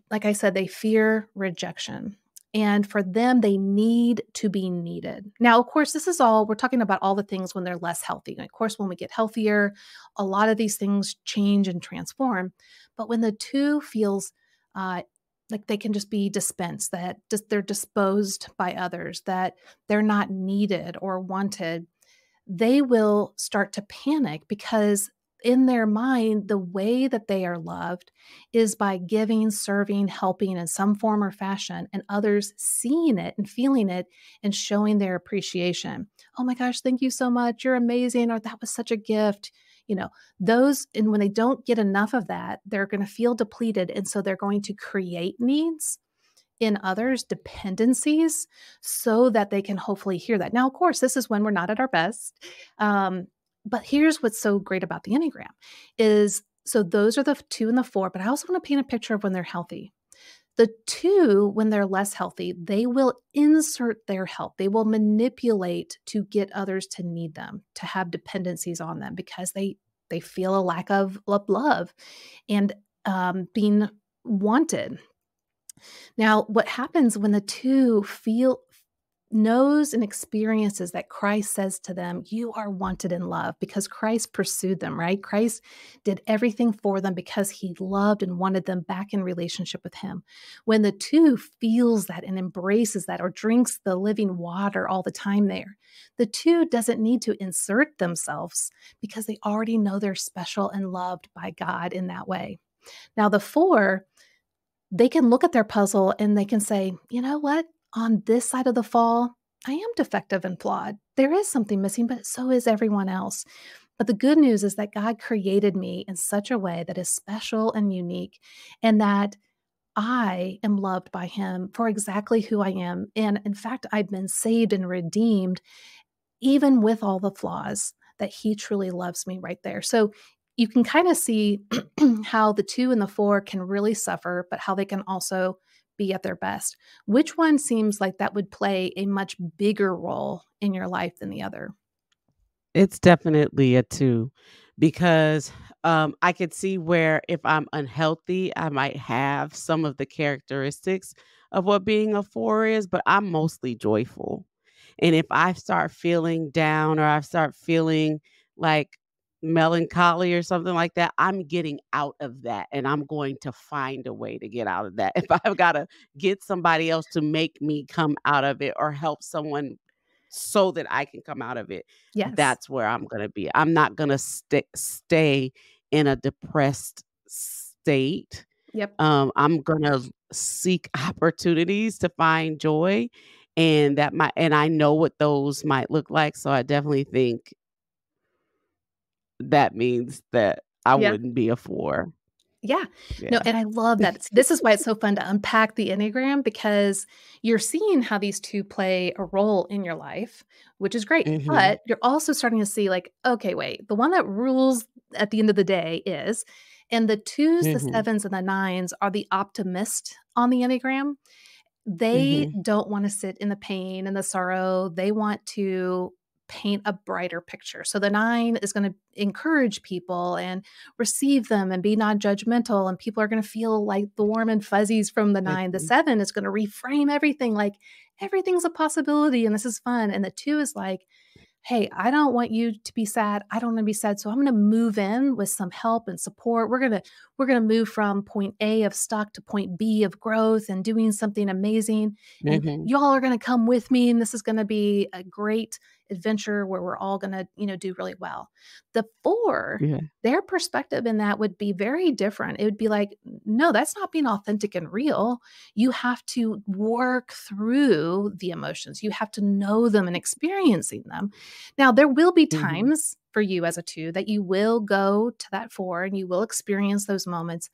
like I said, they fear rejection. And for them, they need to be needed. Now, of course, we're talking about all the things when they're less healthy. And of course, when we get healthier, a lot of these things change and transform. But when the 2 feels like they can just be dispensed, that they're disposed by others, that they're not needed or wanted, they will start to panic because in their mind, the way that they are loved is by giving, serving, helping in some form or fashion, and others seeing it and feeling it and showing their appreciation. Oh my gosh, thank you so much. You're amazing. Or that was such a gift. Those, and when they don't get enough of that, they're going to feel depleted. And so they're going to create needs in others, dependencies, so that they can hopefully hear that. Now, of course, this is when we're not at our best. But here's what's so great about the Enneagram is, so those are the 2 and the 4, but I also want to paint a picture of when they're healthy. The 2, when they're less healthy, they will insert their help. They will manipulate to get others to need them, to have dependencies on them because they feel a lack of love and being wanted. Now, what happens when the 2 knows and experiences that Christ says to them, you are wanted in love, because Christ pursued them, right? Christ did everything for them because he loved and wanted them back in relationship with him. When the 2 feels that and embraces that, or drinks the living water all the time there, the 2 doesn't need to insert themselves because they already know they're special and loved by God in that way. Now, the 4, they can look at their puzzle and they can say, you know what? On this side of the fall, I am defective and flawed. There is something missing, but so is everyone else. But the good news is that God created me in such a way that is special and unique, and that I am loved by him for exactly who I am. And in fact, I've been saved and redeemed, even with all the flaws, that he truly loves me right there. So you can kind of see how the 2 and the 4 can really suffer, but how they can also be at their best. Which one seems like that would play a much bigger role in your life than the other? It's definitely a 2 because, I could see where if I'm unhealthy, I might have some of the characteristics of what being a 4 is, but I'm mostly joyful. And if I start feeling down or I start feeling like melancholy or something like that, I'm getting out of that and I'm going to find a way to get out of that. If I've got to get somebody else to make me come out of it or help someone so that I can come out of it, Yes. that's where I'm gonna be. I'm not gonna stay in a depressed state. Yep. I'm gonna seek opportunities to find joy, and I know what those might look like, so I definitely think that means that I Yeah. wouldn't be a 4. Yeah. No, Yeah. and I love that. This is why it's so fun to unpack the Enneagram, because you're seeing how these 2 play a role in your life, which is great. Mhm. But you're also starting to see, like, okay, wait, the one that rules at the end of the day is, and the 2s, the Mhm. 7s, and the 9s are the optimist on the Enneagram. They Mhm. don't wanna sit in the pain and the sorrow. They want to paint a brighter picture. So the 9 is gonna encourage people and receive them and be non-judgmental, and people are gonna feel like the warm and fuzzies from the 9. The Mhm. 7 is gonna reframe everything, like, everything's a possibility and this is fun, and the 2 is like, hey, I don't want you to be sad. I don't want to be sad. So I'm going to move in with some help and support. We're going to move from point A of stuck to point B of growth and doing something amazing. And Mhm. y'all are going to come with me, and this is going to be a great adventure where we're all going to, do really well. The 4, Yeah. their perspective in that would be very different. It would be like, no, that's not being authentic and real. You have to work through the emotions. You have to know them and experiencing them. Now, there will be Mhm. times for you as a 2 that you will go to that 4 and you will experience those moments.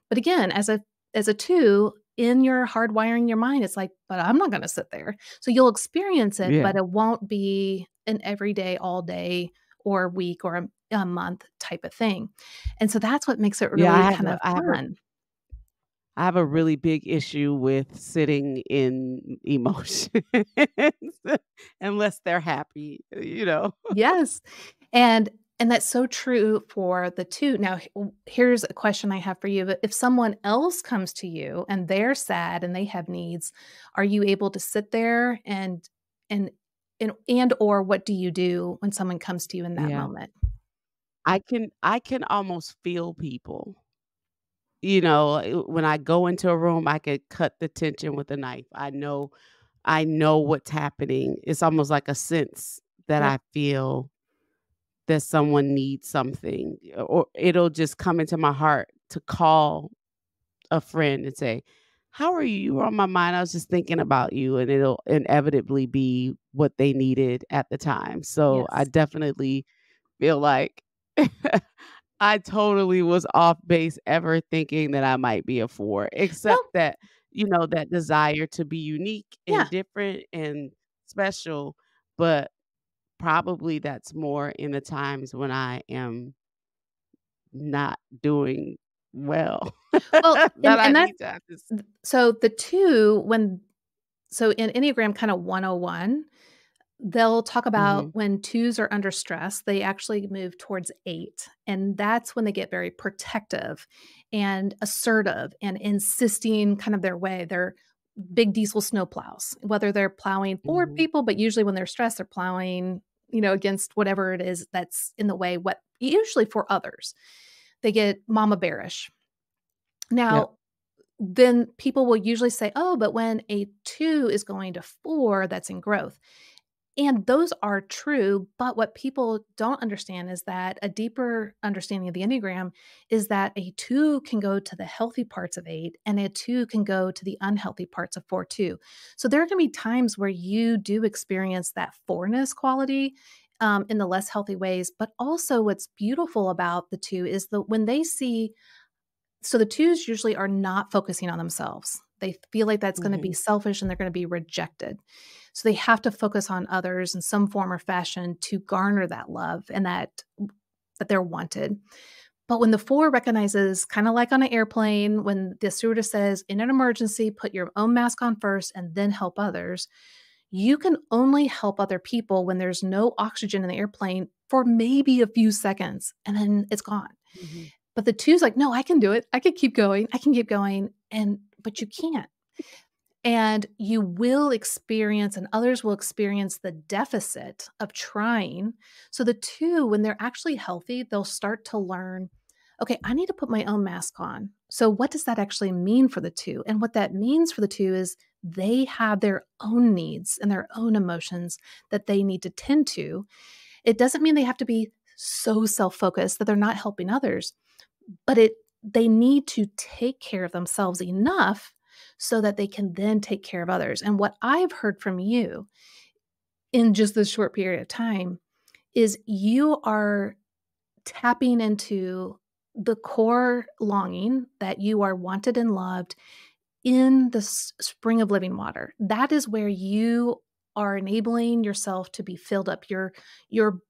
But again, as a 2, in your hardwiring your mind, it's like, but I'm not going to sit there. So you'll experience it, Yeah. but it won't be an everyday, all day, or week, or a month type of thing. And so that's what makes it Yeah, really kind of fun. I have a really big issue with sitting in emotions unless they're happy. Yes. And that's so true for the 2. Now, here's a question I have for you. If someone else comes to you and they're sad and they have needs, are you able to sit there and or what do you do when someone comes to you in that Yeah. moment? I can almost feel people. When I go into a room, I could cut the tension with a knife. I know what's happening. It's almost like a sense that Yep. I feel that someone needs something, or it'll just come into my heart to call a friend and say, "How are you? You were on my mind. I was just thinking about you." And it'll inevitably be what they needed at the time. So I Yes. definitely feel like I totally was off base ever thinking that I might be a 4, No, except that, that desire to be unique and yeah. different and special, but probably that's more in the times when I am not doing well Well, that I and that's need to have this. so the 2 so in Enneagram kind of 101, they'll talk about Mhm, when 2s are under stress, they actually move towards 8, and that's when they get very protective and assertive and insisting kind of their way. They're big diesel snowplows, whether they're plowing for mhm, people, but usually when they're stressed, they're plowing, against whatever it is that's in the way, what usually for others. They get mama bearish. yep, Now, then people will usually say, "Oh, but when a 2 is going to 4, that's in growth." And those are true, but what people don't understand is that a deeper understanding of the Enneagram is that a 2 can go to the healthy parts of 8 and a 2 can go to the unhealthy parts of 4 too. So there are going to be times where you do experience that 4-ness quality in the less healthy ways, but also what's beautiful about the 2 is that when they see so the 2s usually are not focusing on themselves. They feel like that's gonna be mhm, selfish and they're gonna be rejected. So they have to focus on others in some form or fashion to garner that love and that they're wanted. But when the 4 recognizes, kinda like on an airplane, when the stewardess says, "In an emergency, put your own mask on first and then help others," you can only help other people when there's no oxygen in the airplane for maybe a few seconds, and then it's gone. mhm, But the 2's like, "No, I can do it. I can keep going. I can keep going." But you can't. And you will experience and others will experience the deficit of trying. So the 2, when they're actually healthy, they'll start to learn, "Okay, I need to put my own mask on." So what does that actually mean for the 2? And what that means for the 2 is they have their own needs and their own emotions that they need to tend to. It doesn't mean they have to be so self-focused that they're not helping others, but they need to take care of themselves enough so that they can then take care of others. And what I've heard from you in just this short period of time is you are tapping into the core longing that you are wanted and loved in the spring of living water. That is where you are enabling yourself to be filled up, your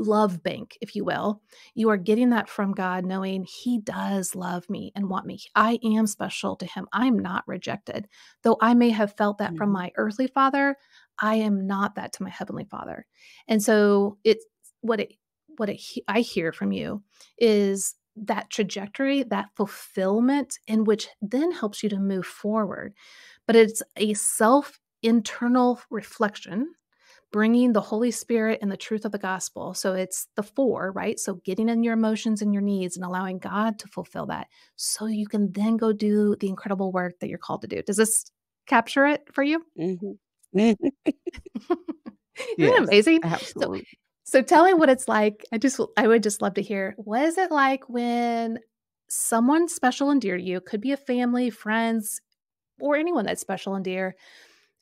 love bank, if you will. You are getting that from God, knowing He does love me and want me. I am special to Him. I'm not rejected. Though I may have felt that from mhm, my earthly father, I am not that to my heavenly Father. And so it's what it I hear from you is that trajectory, that fulfillment in which then helps you to move forward. But it's a self internal reflection, bringing the Holy Spirit and the truth of the gospel. So it's the 4, right? So getting in your emotions and your needs and allowing God to fulfill that so you can then go do the incredible work that you're called to do. Does this capture it for you? mhm. Mhm. Isn't it Yes, amazing? So absolutely. so tell me what it's like. I would just love to hear, what is it like when someone special and dear to you, could be a family, friends, or anyone that's special and dear,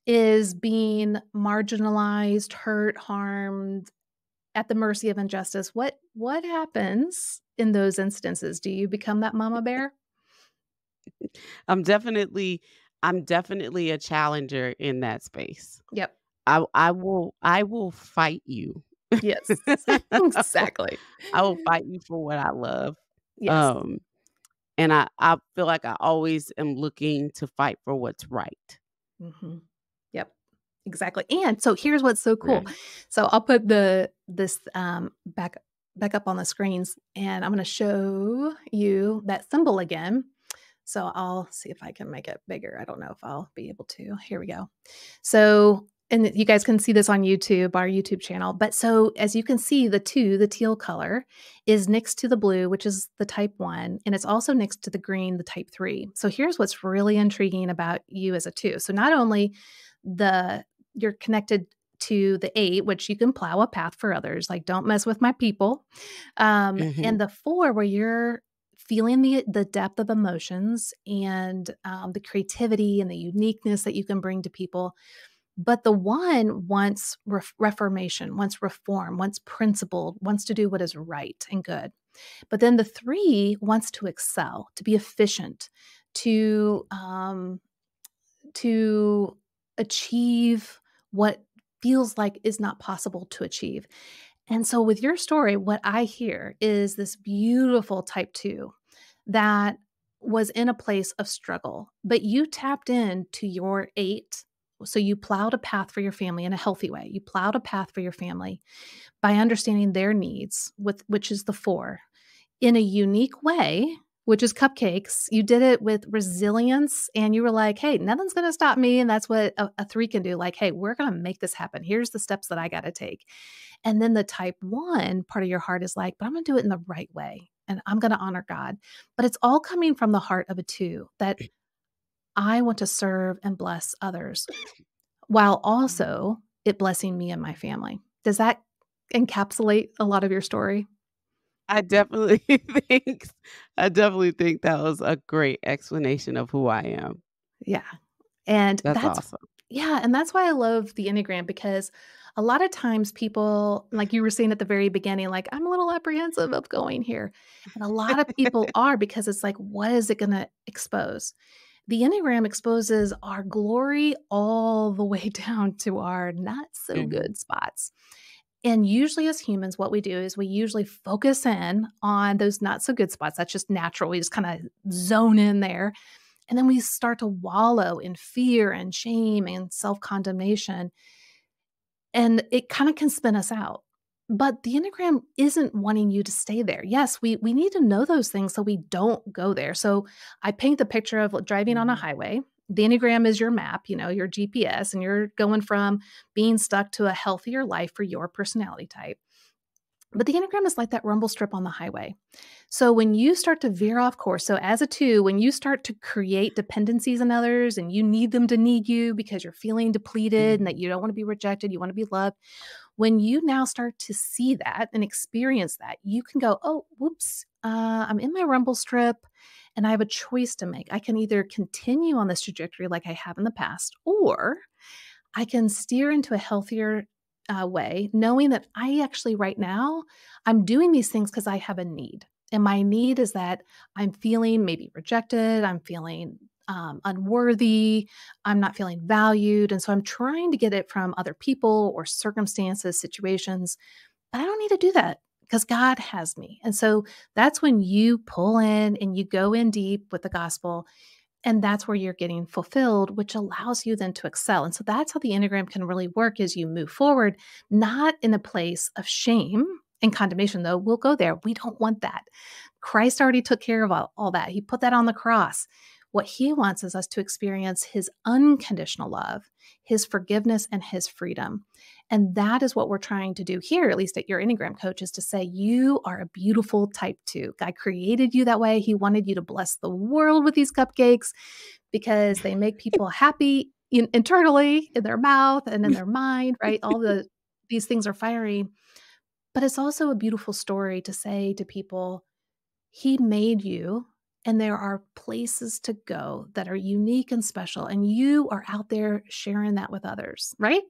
is being marginalized, hurt, harmed, at the mercy of injustice? What happens in those instances? Do you become that mama bear? I'm definitely I'm definitely a challenger in that space. Yep. I will fight you. Yes. Exactly. I will fight you for what I love. Yes. Um, and I feel like I always am looking to fight for what's right. Mhm. Yep. Exactly. And so here's what's so cool. Right. So I'll put this back up on the screens and I'm going to show you that symbol again. So I'll see if I can make it bigger. I don't know if I'll be able to. Here we go. So, and you guys can see this on YouTube, our YouTube channel. But so as you can see, the 2, the teal color, is next to the blue, which is the type 1, and it's also next to the green, the type 3. So here's what's really intriguing about you as a 2. So not only the you're connected to the 8, which you can plow a path for others, like, "Don't mess with my people." Mhm. And the 4 where you're feeling the depth of emotions and, the creativity and the uniqueness that you can bring to people. But the 1 wants reformation, wants reform, wants principle, wants to do what is right and good. But then the 3 wants to excel, to be efficient, to, um to achieve what feels like is not possible to achieve. And so with your story, what I hear is this beautiful type 2 that was in a place of struggle, but you tapped into your 8. So you plowed a path for your family in a healthy way. You plowed a path for your family by understanding their needs, with which is the 4 in a unique way, which is cupcakes. You did it with resilience and you were like, "Hey, nothing's gonna stop me." And that's what a 3 can do. Like, "Hey, we're gonna make this happen. Here's the steps that I gotta take." And then the type 1 part of your heart is like, "But I'm gonna do it in the right way and I'm gonna honor God." But it's all coming from the heart of a 2 that I want to serve and bless others while also it blessing me and my family. Does that encapsulate a lot of your story? I definitely think I definitely think that was a great explanation of who I am. Yeah. And That's that's awesome. yeah, and that's why I love the Enneagram because a lot of times people, like you were saying at the very beginning, like, "I'm a little apprehensive of going here." And a lot of people are because it's like, what is it gonna expose? The Enneagram exposes our glory all the way down to our not so Mhm. good spots. And usually as humans, what we do is we usually focus in on those not so good spots. That's just natural. We just kinda zone in there. And then we start to wallow in fear and shame and self-condemnation, and it kinda can spin us out. But the Enneagram isn't wanting you to stay there. Yes, we need to know those things so we don't go there. So I paint the picture of driving on a Mhm. highway. The Enneagram is your map, your GPS, and you're going from being stuck to a healthier life for your personality type. But the Enneagram is like that rumble strip on the highway. So when you start to veer off course, so as a 2, when you start to create dependencies in others and you need them to need you because you're feeling depleted and Mhm. that you don't want to be rejected, you want to be loved. When you now start to see that and experience that, you can go, "Oh, whoops, I'm in my rumble strip and I have a choice to make. I can either continue on this trajectory like I have in the past, or I can steer into a healthier way, knowing that I actually, right now, I'm doing these things because I have a need. And my need is that I'm feeling maybe rejected, I'm feeling unworthy, I'm not feeling valued. And so I'm trying to get it from other people or circumstances, situations. But I don't need to do that because God has me. And so that's when you pull in and you go in deep with the gospel, and that's where you're getting fulfilled, which allows you then to excel. And so that's how the Enneagram can really work as you move forward, not in a place of shame and condemnation, though we'll go there. We don't want that. Christ already took care of all that. He put that on the cross. What he wants is us to experience his unconditional love, his forgiveness, and his freedom. And that is what we're trying to do here, at least at your Enneagram coach, is to say, you are a beautiful type 2. God created you that way. He wanted you to bless the world with these cupcakes because they make people happy internally in their mouth and in their mind, right? These things are firing. But it's also a beautiful story to say to people, he made you, and there are places to go that are unique and special, and you are out there sharing that with others, right?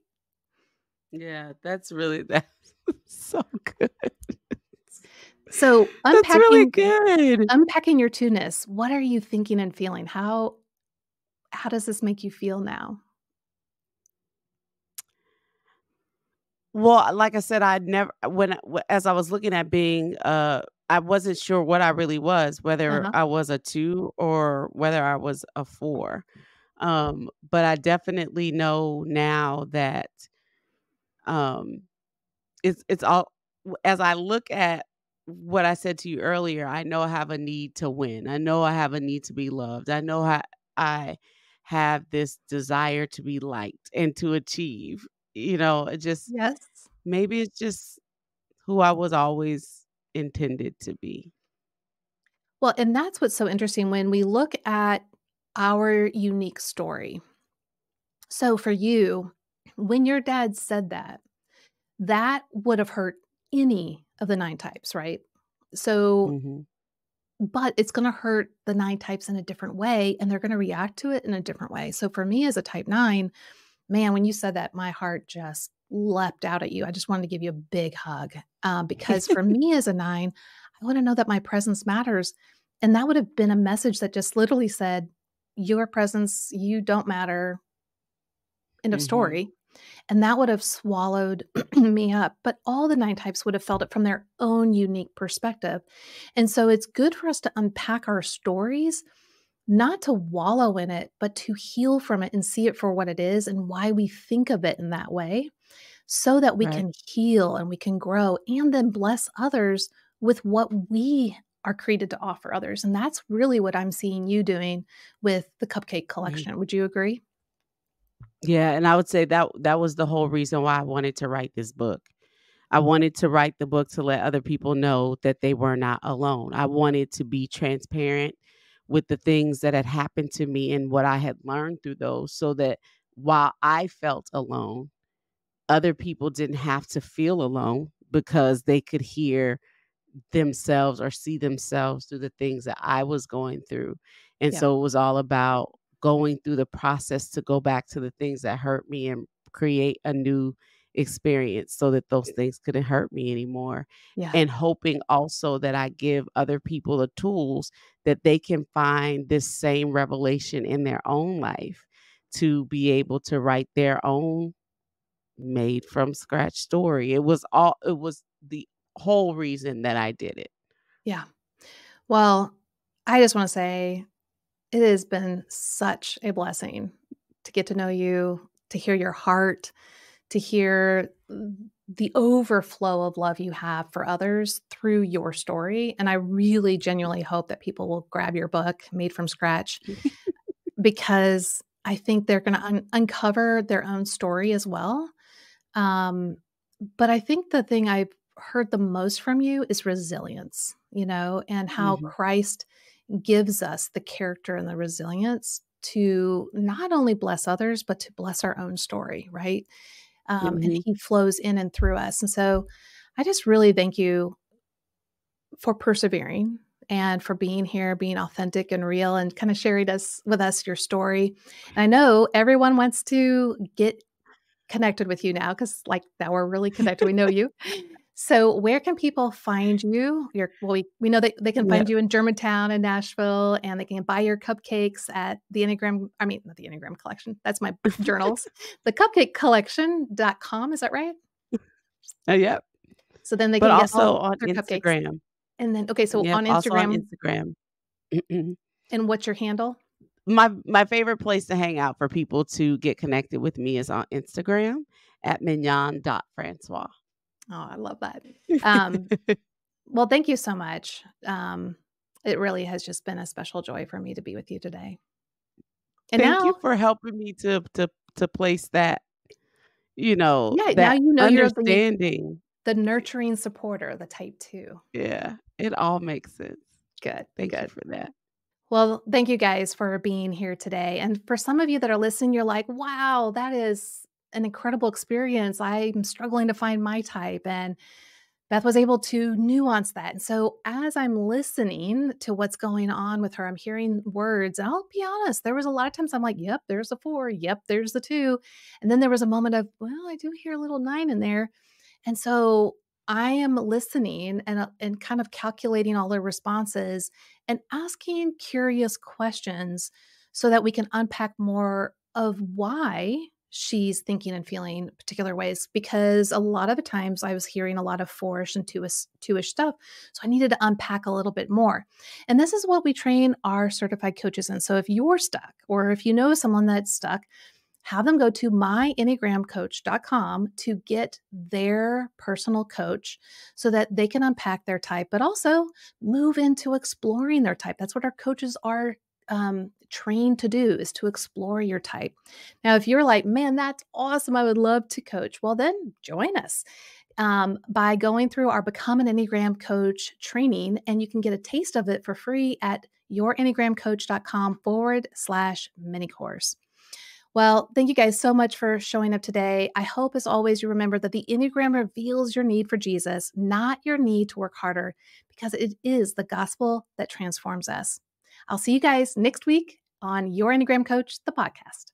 Yeah, that's so good. So That's really unpacking good. unpacking your 2-ness, what are you thinking and feeling? How does this make you feel now? Well, like I said, I'd never as I was looking at being, I wasn't sure what I really was, whether Uh-huh. I was a 2 or whether I was a 4. But I definitely know now that, um, it's all as I look at what I said to you earlier, I know I have a need to win. I know I have a need to be loved. I know I have this desire to be liked and to achieve. It just Yes. maybe it's just who I was always intended to be. Well, and that's what's so interesting when we look at our unique story. So for you, when your dad said that, that would have hurt any of the 9 types, right? So, Hmm. but it's gonna hurt the 9 types in a different way, and they're gonna react to it in a different way. So for me as a type 9, man, when you said that, my heart just leapt out at you. I just wanted to give you a big hug, because for me as a 9, I wanna know that my presence matters, and that would have been a message that just literally said, "Your presence, you don't matter, end of Hmm. story." And that would have swallowed me up, but all the 9 types would have felt it from their own unique perspective. And so it's good for us to unpack our stories, not to wallow in it, but to heal from it and see it for what it is and why we think of it in that way, so that we Right. can heal and we can grow and then bless others with what we are created to offer others. And that's really what I'm seeing you doing with the Cupcake Right. Collection. Would you agree? Yeah, and I would say that was the whole reason why I wanted to write this book. I wanted to write the book to let other people know that they were not alone. I wanted to be transparent with the things that had happened to me and what I had learned through those, so that while I felt alone, other people didn't have to feel alone because they could hear themselves or see themselves through the things that I was going through. And Yeah. so it was all about going through the process to go back to the things that hurt me and create a new experience so that those things couldn't hurt me anymore. Yeah. And hoping also that I give other people the tools that they can find this same revelation in their own life to be able to write their own made from scratch story. It was the whole reason that I did it. Yeah. Well, I just want to say it has been such a blessing to get to know you, to hear your heart, to hear the overflow of love you have for others through your story. And I really genuinely hope that people will grab your book, Made from Scratch, because I think they're going to uncover their own story as well. Um, but I think the thing I've heard the most from you is resilience, and how Mhm, Christ gives us the character and the resilience to not only bless others, but to bless our own story, right? And mhm. he flows in and through us. And so I just really thank you for persevering and for being here, being authentic and real, and kind of sharing with us your story. And I know everyone wants to get connected with you now because, like, now we're really connected. We know you. So, where can people find you? We know that they can Yeah. find you in Germantown and Nashville, and they can buy your cupcakes at the Enneagram. I mean, not the Enneagram Collection. That's my journals. The cupcakecollection.com. Is that right? Yep. So then they But can get all also on their cupcakes. Instagram. And then, okay, so Yep, on also on Instagram, Instagram. and what's your handle? My favorite place to hang out for people to get connected with me is on Instagram at Mignon.Francois. Oh, I love that. Um, well, thank you so much. It really has just been a special joy for me to be with you today. And Thank you now, for helping me to place that, yeah, now that you're understanding. the nurturing supporter, the type 2. Yeah, it all makes sense. Good, Thank you good. for that. Well, thank you guys for being here today. And for some of you that are listening, you're like, wow, that is an incredible experience. I'm struggling to find my type. And Beth was able to nuance that. And so as I'm listening to what's going on with her, I'm hearing words. And I'll be honest, there was a lot of times I'm like, yep, there's a 4. Yep, there's the 2. And then there was a moment of, well, I do hear a little 9 in there. And so I am listening and kind of calculating all the responses and asking curious questions so that we can unpack more of why she's thinking and feeling particular ways, because a lot of the times I was hearing a lot of 4ish and 2ish stuff. So I needed to unpack a little bit more. And this is what we train our certified coaches in. So if you're stuck, or if you know someone that's stuck, have them go to myenneagramcoach.com to get their personal coach so that they can unpack their type, but also move into exploring their type. That's what our coaches are trained to do, is to explore your type. Now, if you're like, man, that's awesome, I would love to coach, well, then join us by going through our Become an Enneagram Coach training, and you can get a taste of it for free at yourenneagramcoach.com/mini course. Well, thank you guys so much for showing up today. I hope, as always, you remember that the Enneagram reveals your need for Jesus, not your need to work harder, because it is the gospel that transforms us. I'll see you guys next week on Your Enneagram Coach, the podcast.